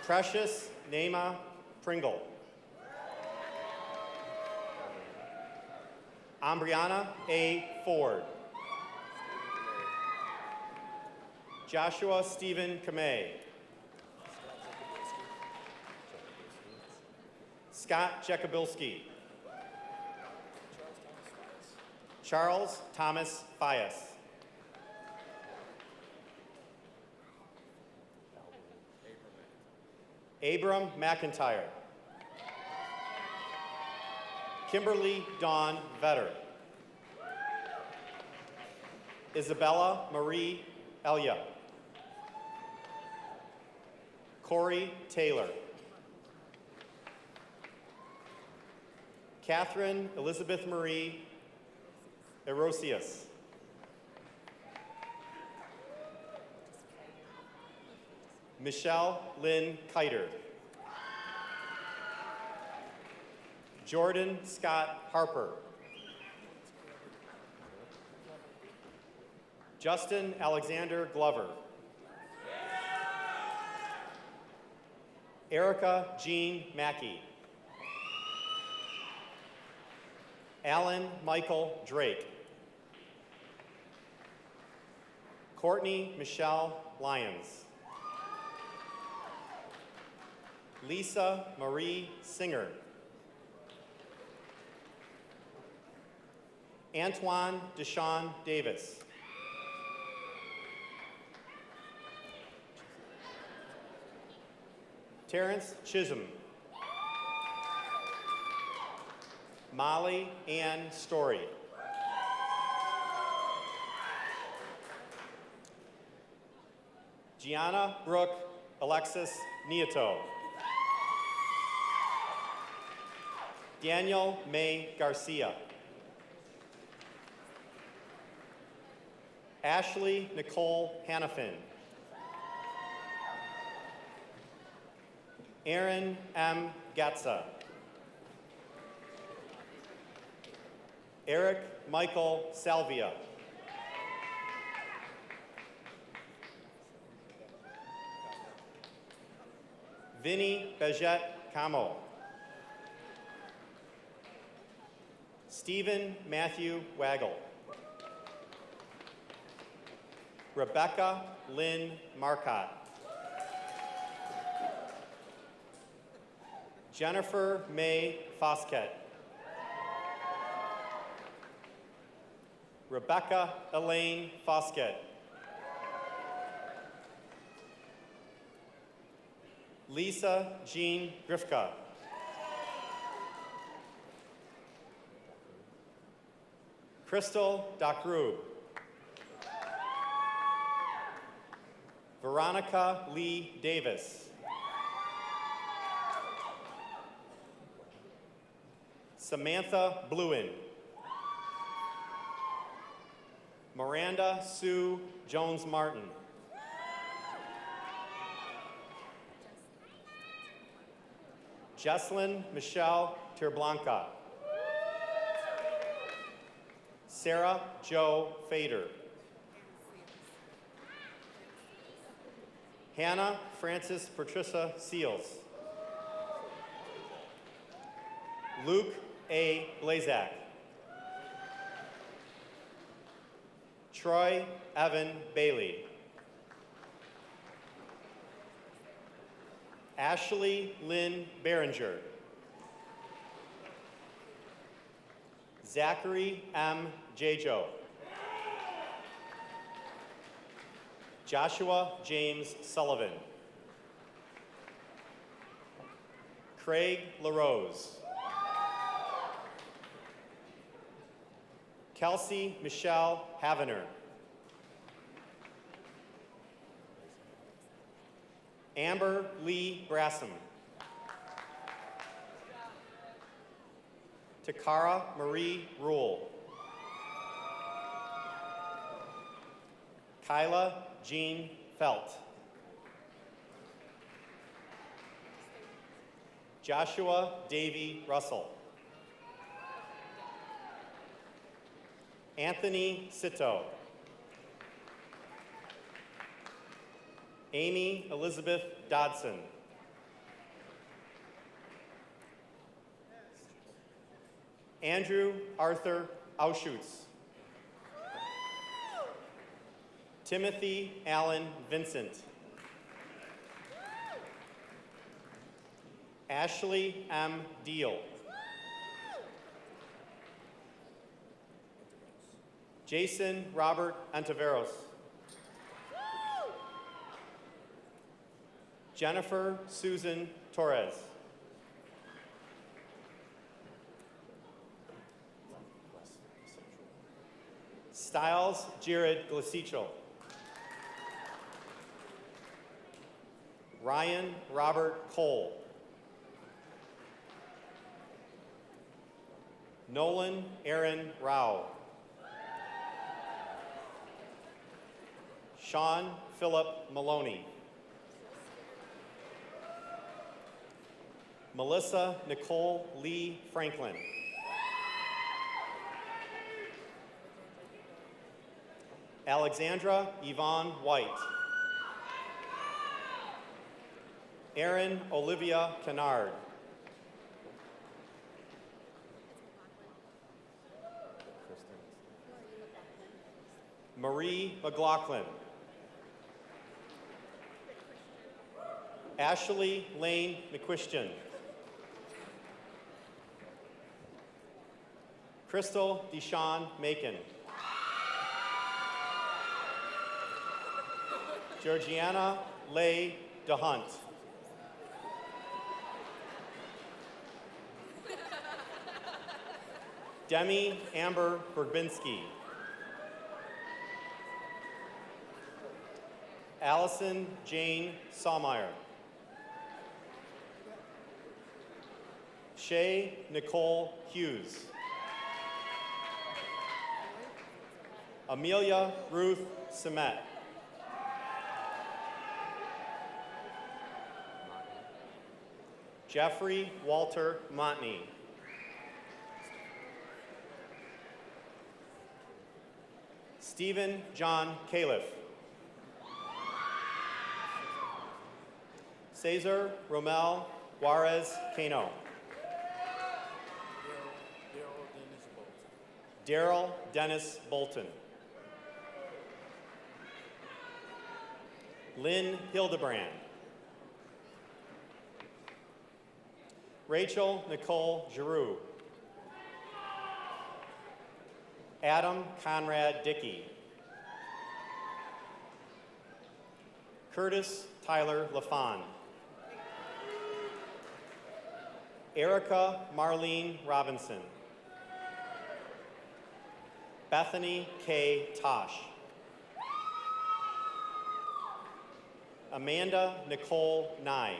Precious Nema Pringle. Ambriana A. Ford. Joshua Stephen Kamei. Scott Jacobilski. Charles Thomas Fias. Abram McIntyre. Kimberly Dawn Vetter. Isabella Marie Elia. Corey Taylor. Catherine Elizabeth Marie Erosius. Michelle Lynn Kiter. Jordan Scott Harper. Justin Alexander Glover. Erica Jean Mackey. Alan Michael Drake. Courtney Michelle Lyons. Lisa Marie Singer. Antoine Deshawn Davis. Terrence Chisholm. Molly Ann Story. Gianna Brooke Alexis Nieto. Daniel May Garcia. Ashley Nicole Hannafin. Aaron M. Gatza. Eric Michael Salvia. Vinny Bejette Camo. Stephen Matthew Waggle. Rebecca Lynn Marcotte. Jennifer May Foskett. Rebecca Elaine Foskett. Lisa Jean Grifka. Crystal Dakrub. Veronica Lee Davis. Samantha Bluen. Miranda Sue Jones-Martin. Jesslyn Michelle Terblanca. Sarah Jo Fader. Hannah Frances Patricia Seals. Luke A. Blazak. Troy Evan Bailey. Ashley Lynn Behringer. Zachary M. Jajo. Joshua James Sullivan. Craig LaRose. Kelsey Michelle Havener. Amber Lee Brassam. Takara Marie Rule. Kyla Jean Felt. Joshua Davy Russell. Anthony Sito. Amy Elizabeth Dodson. Andrew Arthur Auschutz. Timothy Allen Vincent. Ashley M. Deal. Jason Robert Antiveros. Jennifer Susan Torres. Styles Jared Glasichel. Ryan Robert Cole. Nolan Aaron Rao. Sean Philip Maloney. Melissa Nicole Lee Franklin. Alexandra Yvonne White. Erin Olivia Kennard. Marie McLaughlin. Ashley Lane McQuistion. Crystal Deshawn Macon. Georgiana Leigh DeHunt. Demi Amber Burbinski. Allison Jane Sawmeyer. Shay Nicole Hughes. Amelia Ruth Semet. Jeffrey Walter Montney. Stephen John Califf. Cesar Romel Juarez Cano. Daryl Dennis Bolton. Lynn Hildebrand. Rachel Nicole Giroux. Adam Conrad Dickey. Curtis Tyler LaFon. Erica Marlene Robinson. Bethany K. Tosh. Amanda Nicole Nye.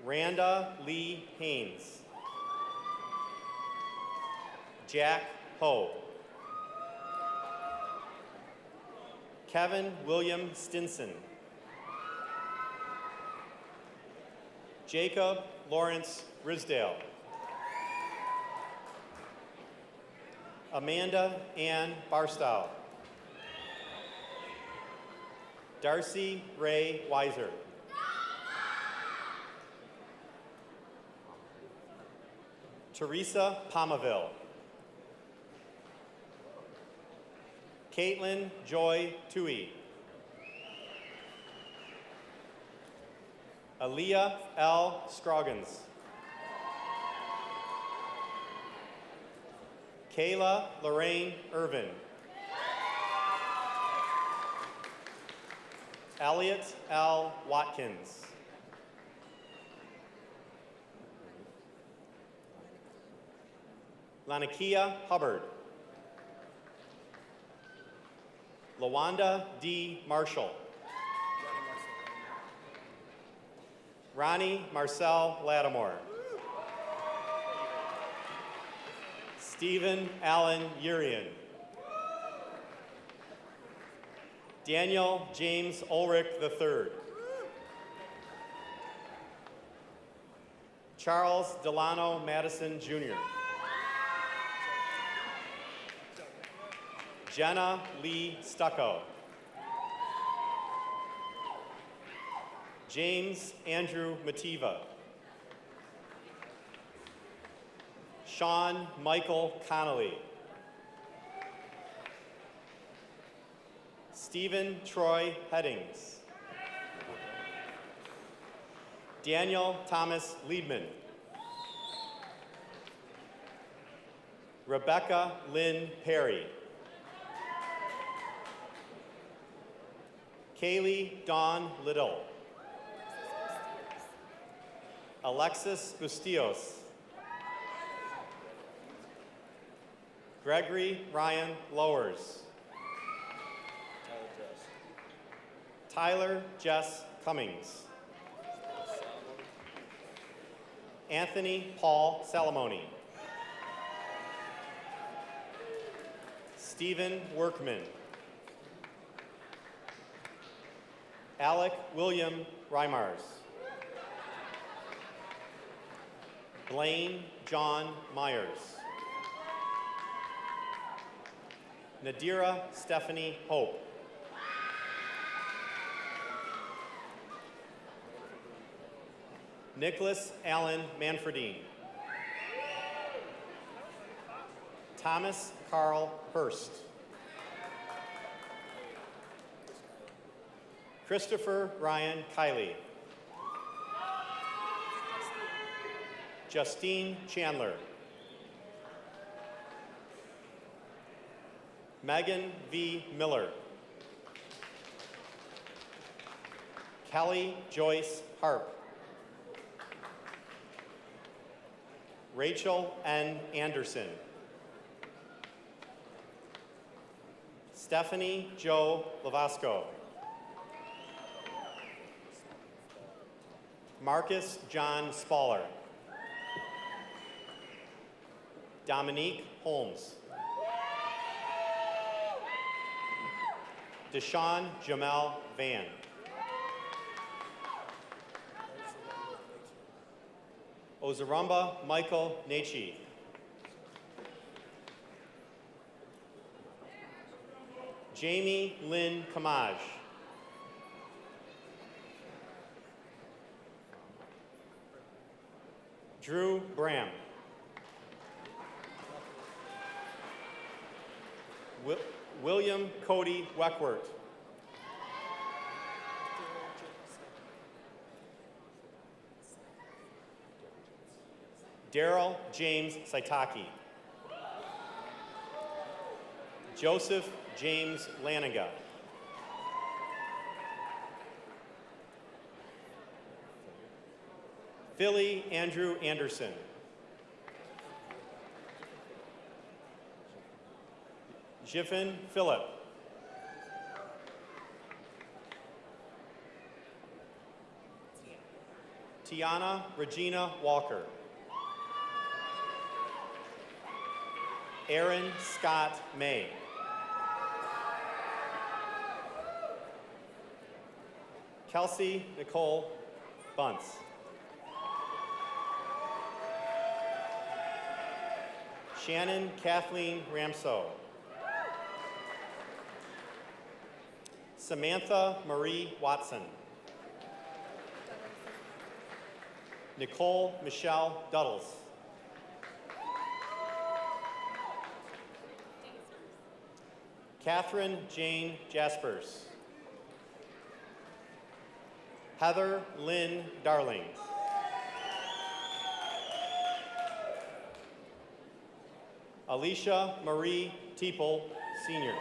Randa Lee Haynes. Jack Ho. Kevin William Stinson. Jacob Lawrence Risdale. Amanda Ann Barstow. Darcy Ray Weiser. Teresa Palmaville. Caitlin Joy Tui. Aaliyah L. Scroggins. Kayla Lorraine Irvin. Elliot L. Watkins. Lanakia Hubbard. Lawanda D. Marshall. Ronnie Marcel Lattimore. Stephen Allen Urian. Daniel James Ulrich III. Charles Delano Madison Jr. Jenna Lee Stucco. James Andrew Mativa. Sean Michael Connolly. Stephen Troy Headings. Daniel Thomas Liebman. Rebecca Lynn Perry. Kaylee Dawn Little. Alexis Bustillos. Gregory Ryan Lowers. Tyler Jess Cummings. Anthony Paul Salamone. Stephen Workman. Alec William Reimars. Blaine John Myers. Nadira Stephanie Hope. Nicholas Allen Manfredine. Thomas Carl Hurst. Christopher Ryan Kiley. Justine Chandler. Megan V. Miller. Kelly Joyce Harp. Rachel N. Anderson. Stephanie Jo Lavasco. Marcus John Spaller. Dominique Holmes. Deshaun Jamel Van. Ozarumba Michael Nachi. Jamie Lynn Kamaj. Drew Bram. William Cody Weckworth. Daryl James Saitaki. Joseph James Laniga. Philly Andrew Anderson. Jiffin Phillip. Tiana Regina Walker. Aaron Scott May. Kelsey Nicole Bunce. Shannon Kathleen Ramso. Samantha Marie Watson. Nicole Michelle Duddles. Catherine Jane Jaspers. Heather Lynn Darling. Alicia Marie Teeple, Sr.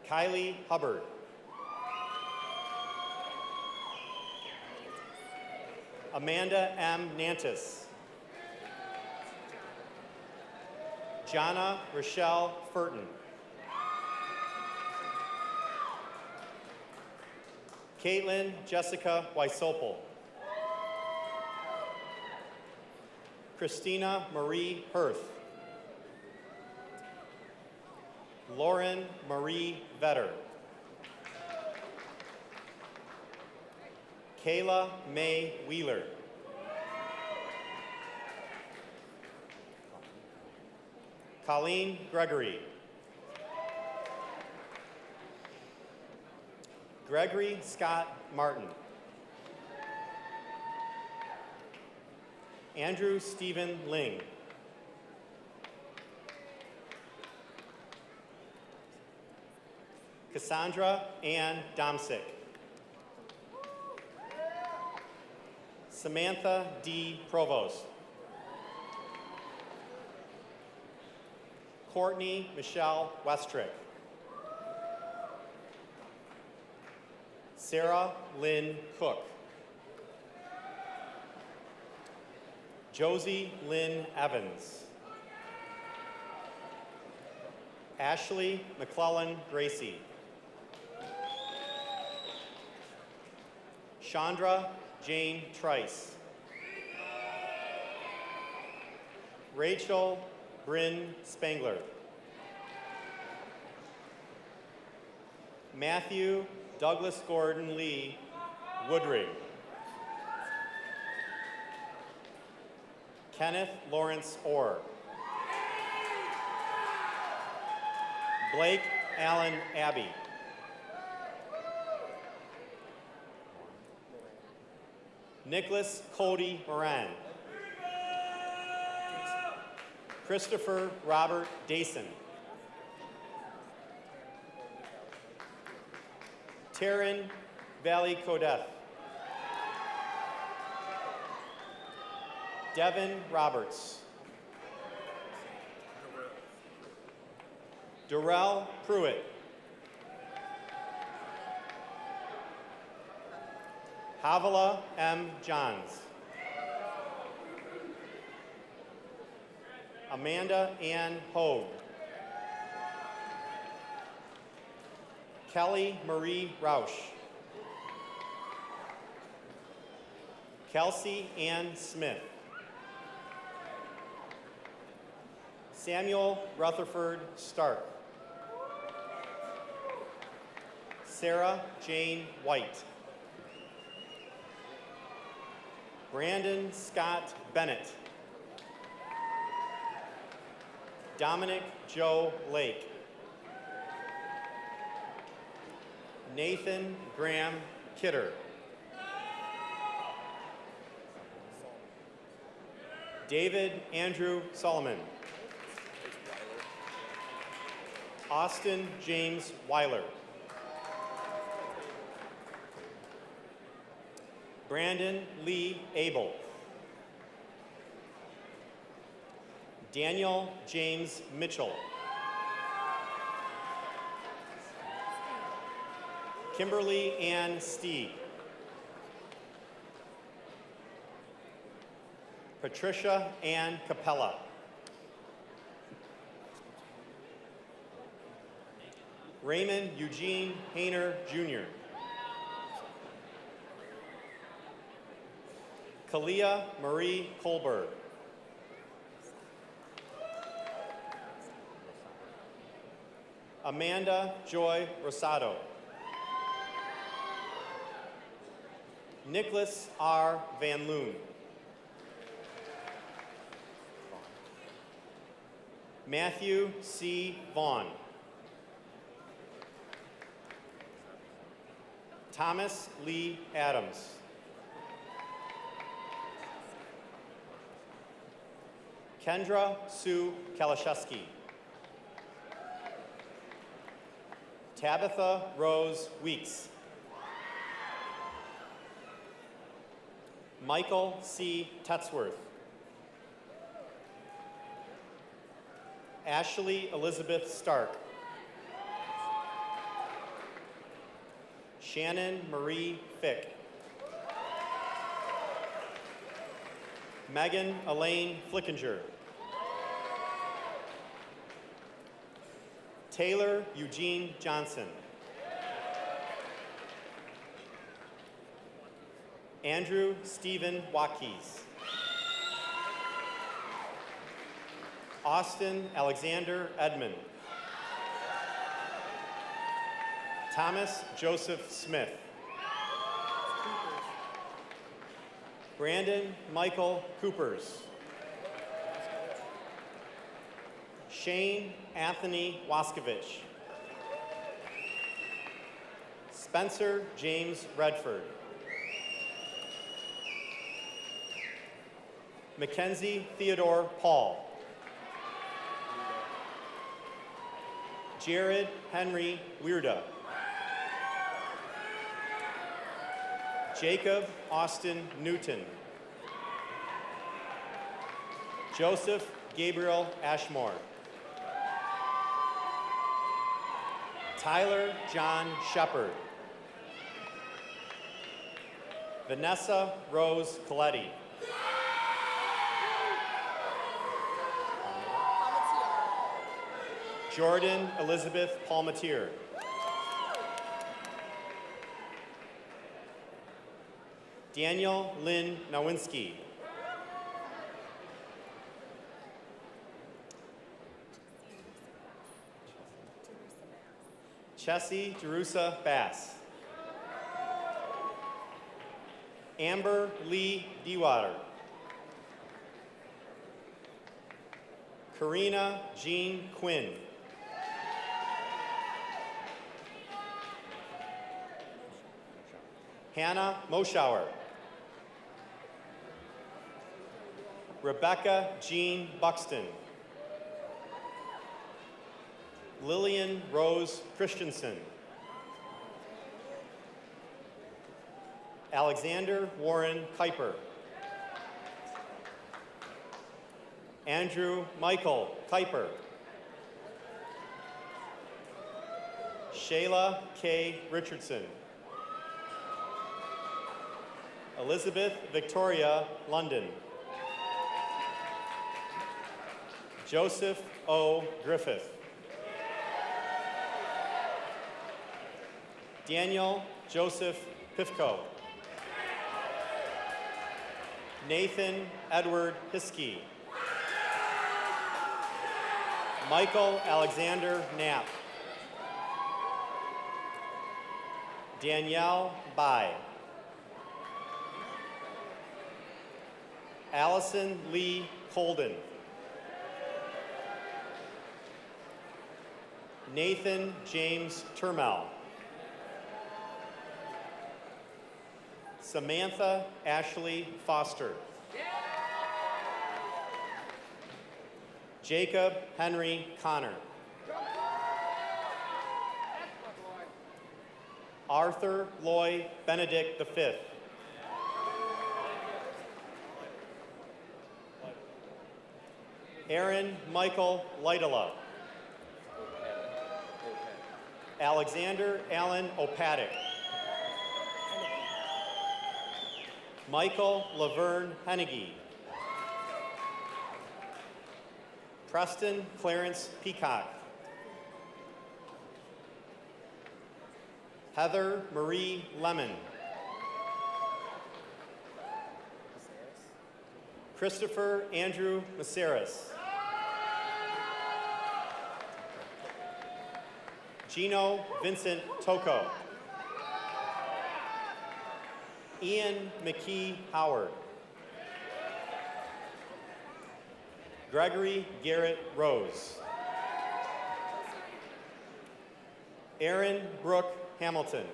Kylie Hubbard. Amanda M. Nantis. Jonna Rochelle Furton. Caitlin Jessica Wysopel. Christina Marie Hirth. Lauren Marie Vetter. Kayla May Wheeler. Colleen Gregory. Gregory Scott Martin. Andrew Stephen Ling. Cassandra Ann Domsick. Samantha D. Provost. Courtney Michelle Westrick. Sarah Lynn Cook. Josie Lynn Evans. Ashley McClellan Gracie. Chandra Jane Trice. Rachel Bryn Spangler. Matthew Douglas Gordon Lee Woodring. Kenneth Lawrence Orr. Blake Allen Abbey. Nicholas Cody Moran. Christopher Robert Dason. Taryn Valley Codeth. Devin Roberts. Darrell Pruitt. Havilah M. Johns. Amanda Ann Hogue. Kelly Marie Rausch. Kelsey Ann Smith. Samuel Rutherford Stark. Sarah Jane White. Brandon Scott Bennett. Dominic Joe Lake. Nathan Graham Kidder. David Andrew Solomon. Austin James Weiler. Brandon Lee Abel. Daniel James Mitchell. Kimberly Ann Steed. Patricia Ann Capella. Raymond Eugene Hayner, Jr. Kalia Marie Colberg. Amanda Joy Rosado. Nicholas R. Van Loon. Matthew C. Vaughn. Thomas Lee Adams. Kendra Sue Kalashewski. Tabitha Rose Weeks. Michael C. Tetzworth. Ashley Elizabeth Stark. Shannon Marie Fick. Megan Elaine Flickinger. Taylor Eugene Johnson. Andrew Stephen Watkes. Austin Alexander Edmond. Thomas Joseph Smith. Brandon Michael Coopers. Shane Anthony Waskovich. Spencer James Redford. Mackenzie Theodore Paul. Jared Henry Weirda. Jacob Austin Newton. Joseph Gabriel Ashmore. Tyler John Shepard. Vanessa Rose Coletti. Jordan Elizabeth Palmatier. Daniel Lynn Nowinski. Chessie Jerusa Bass. Amber Lee Dewater. Karina Jean Quinn. Hannah Moschauer. Rebecca Jean Buxton. Lillian Rose Christensen. Alexander Warren Kuiper. Andrew Michael Kuiper. Shayla K. Richardson. Elizabeth Victoria London. Joseph O. Griffith. Daniel Joseph Pifko. Nathan Edward Hiskey. Michael Alexander Knapp. Danielle Bai. Allison Lee Colden. Nathan James Turmel. Samantha Ashley Foster. Jacob Henry Connor. Arthur Loy Benedict V. Aaron Michael Lightala. Alexander Allen Opatic. Michael Laverne Hennigy. Preston Clarence Peacock. Heather Marie Lemon. Christopher Andrew Maceras. Gino Vincent Toko. Ian McKee Howard. Gregory Garrett Rose. Aaron Brooke Hamilton.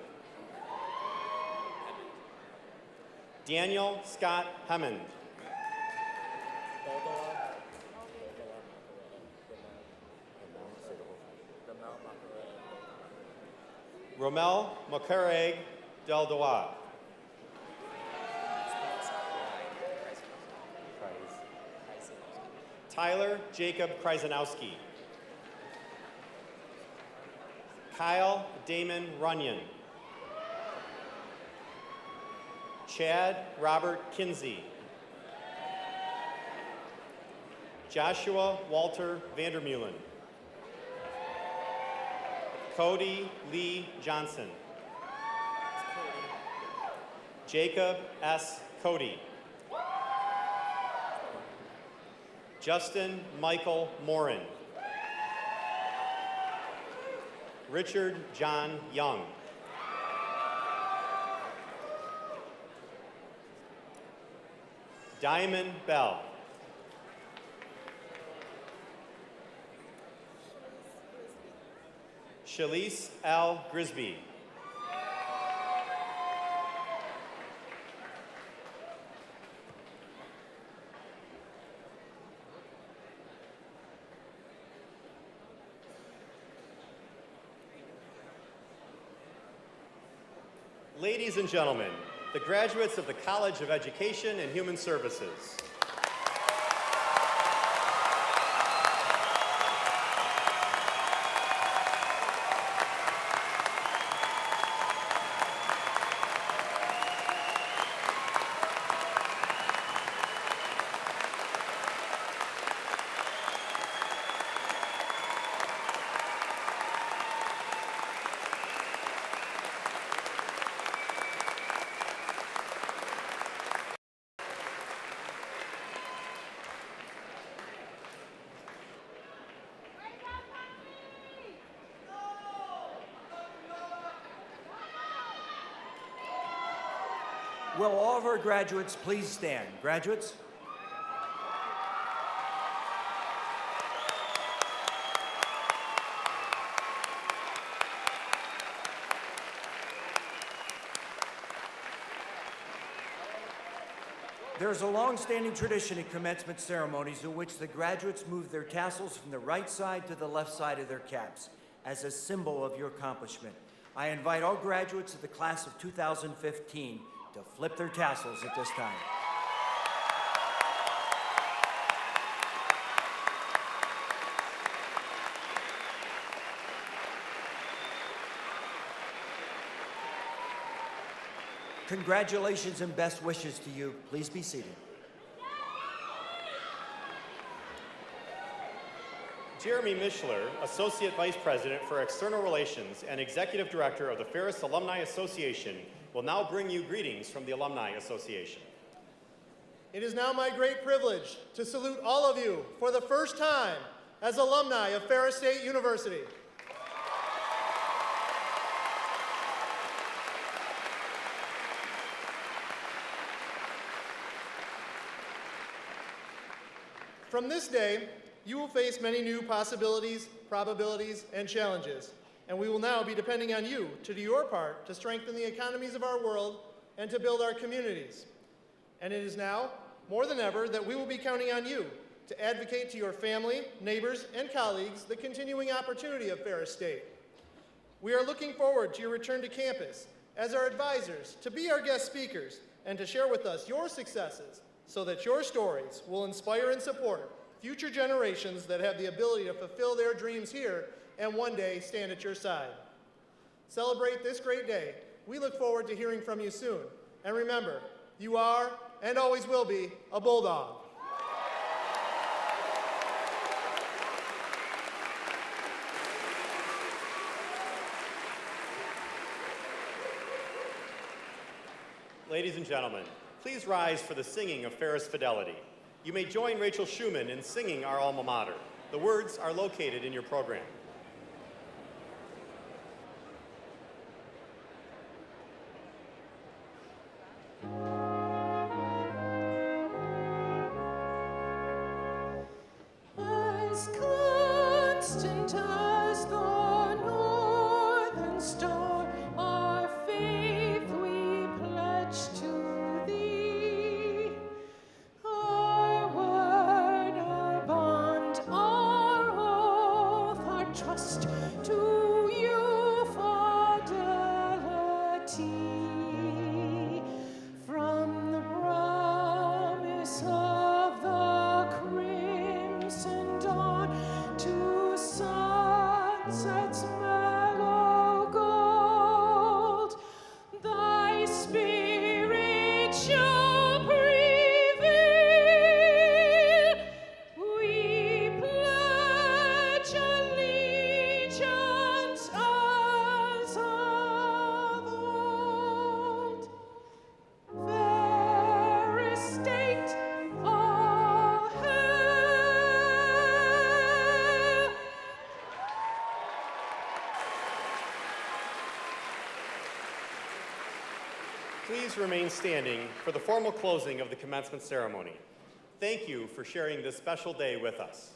Daniel Scott Hemmond. Romel Makareg Del Doa. Tyler Jacob Kryzanowski. Kyle Damon Runyon. Chad Robert Kinsey. Joshua Walter Vandermeulen. Cody Lee Johnson. Jacob S. Cody. Justin Michael Morin. Richard John Young. Diamond Bell. Shalise L. Grisby. Ladies and gentlemen, the graduates of the College of Education and Human Services. Will all of our graduates please stand? Graduates? There's a long-standing tradition in commencement ceremonies in which the graduates move their tassels from the right side to the left side of their caps as a symbol of your accomplishment. I invite all graduates of the class of 2015 to flip their tassels at this time. Congratulations and best wishes to you. Please be seated. Jeremy Mishler, Associate Vice President for External Relations and Executive Director of the Ferris Alumni Association, will now bring you greetings from the Alumni Association. It is now my great privilege to salute all of you for the first time as alumni of Ferris State University. From this day, you will face many new possibilities, probabilities, and challenges, and we will now be depending on you to do your part to strengthen the economies of our world and to build our communities. And it is now, more than ever, that we will be counting on you to advocate to your family, neighbors, and colleagues the continuing opportunity of Ferris State. We are looking forward to your return to campus as our advisors, to be our guest speakers, and to share with us your successes so that your stories will inspire and support future generations that have the ability to fulfill their dreams here and one day stand at your side. Celebrate this great day. We look forward to hearing from you soon. And remember, you are and always will be a Bulldog. Ladies and gentlemen, please rise for the singing of Ferris Fidelity. You may join Rachel Schumann in singing our alma mater. The words are located in your program. please remain standing for the formal closing of the commencement ceremony. Thank you for sharing this special day with us.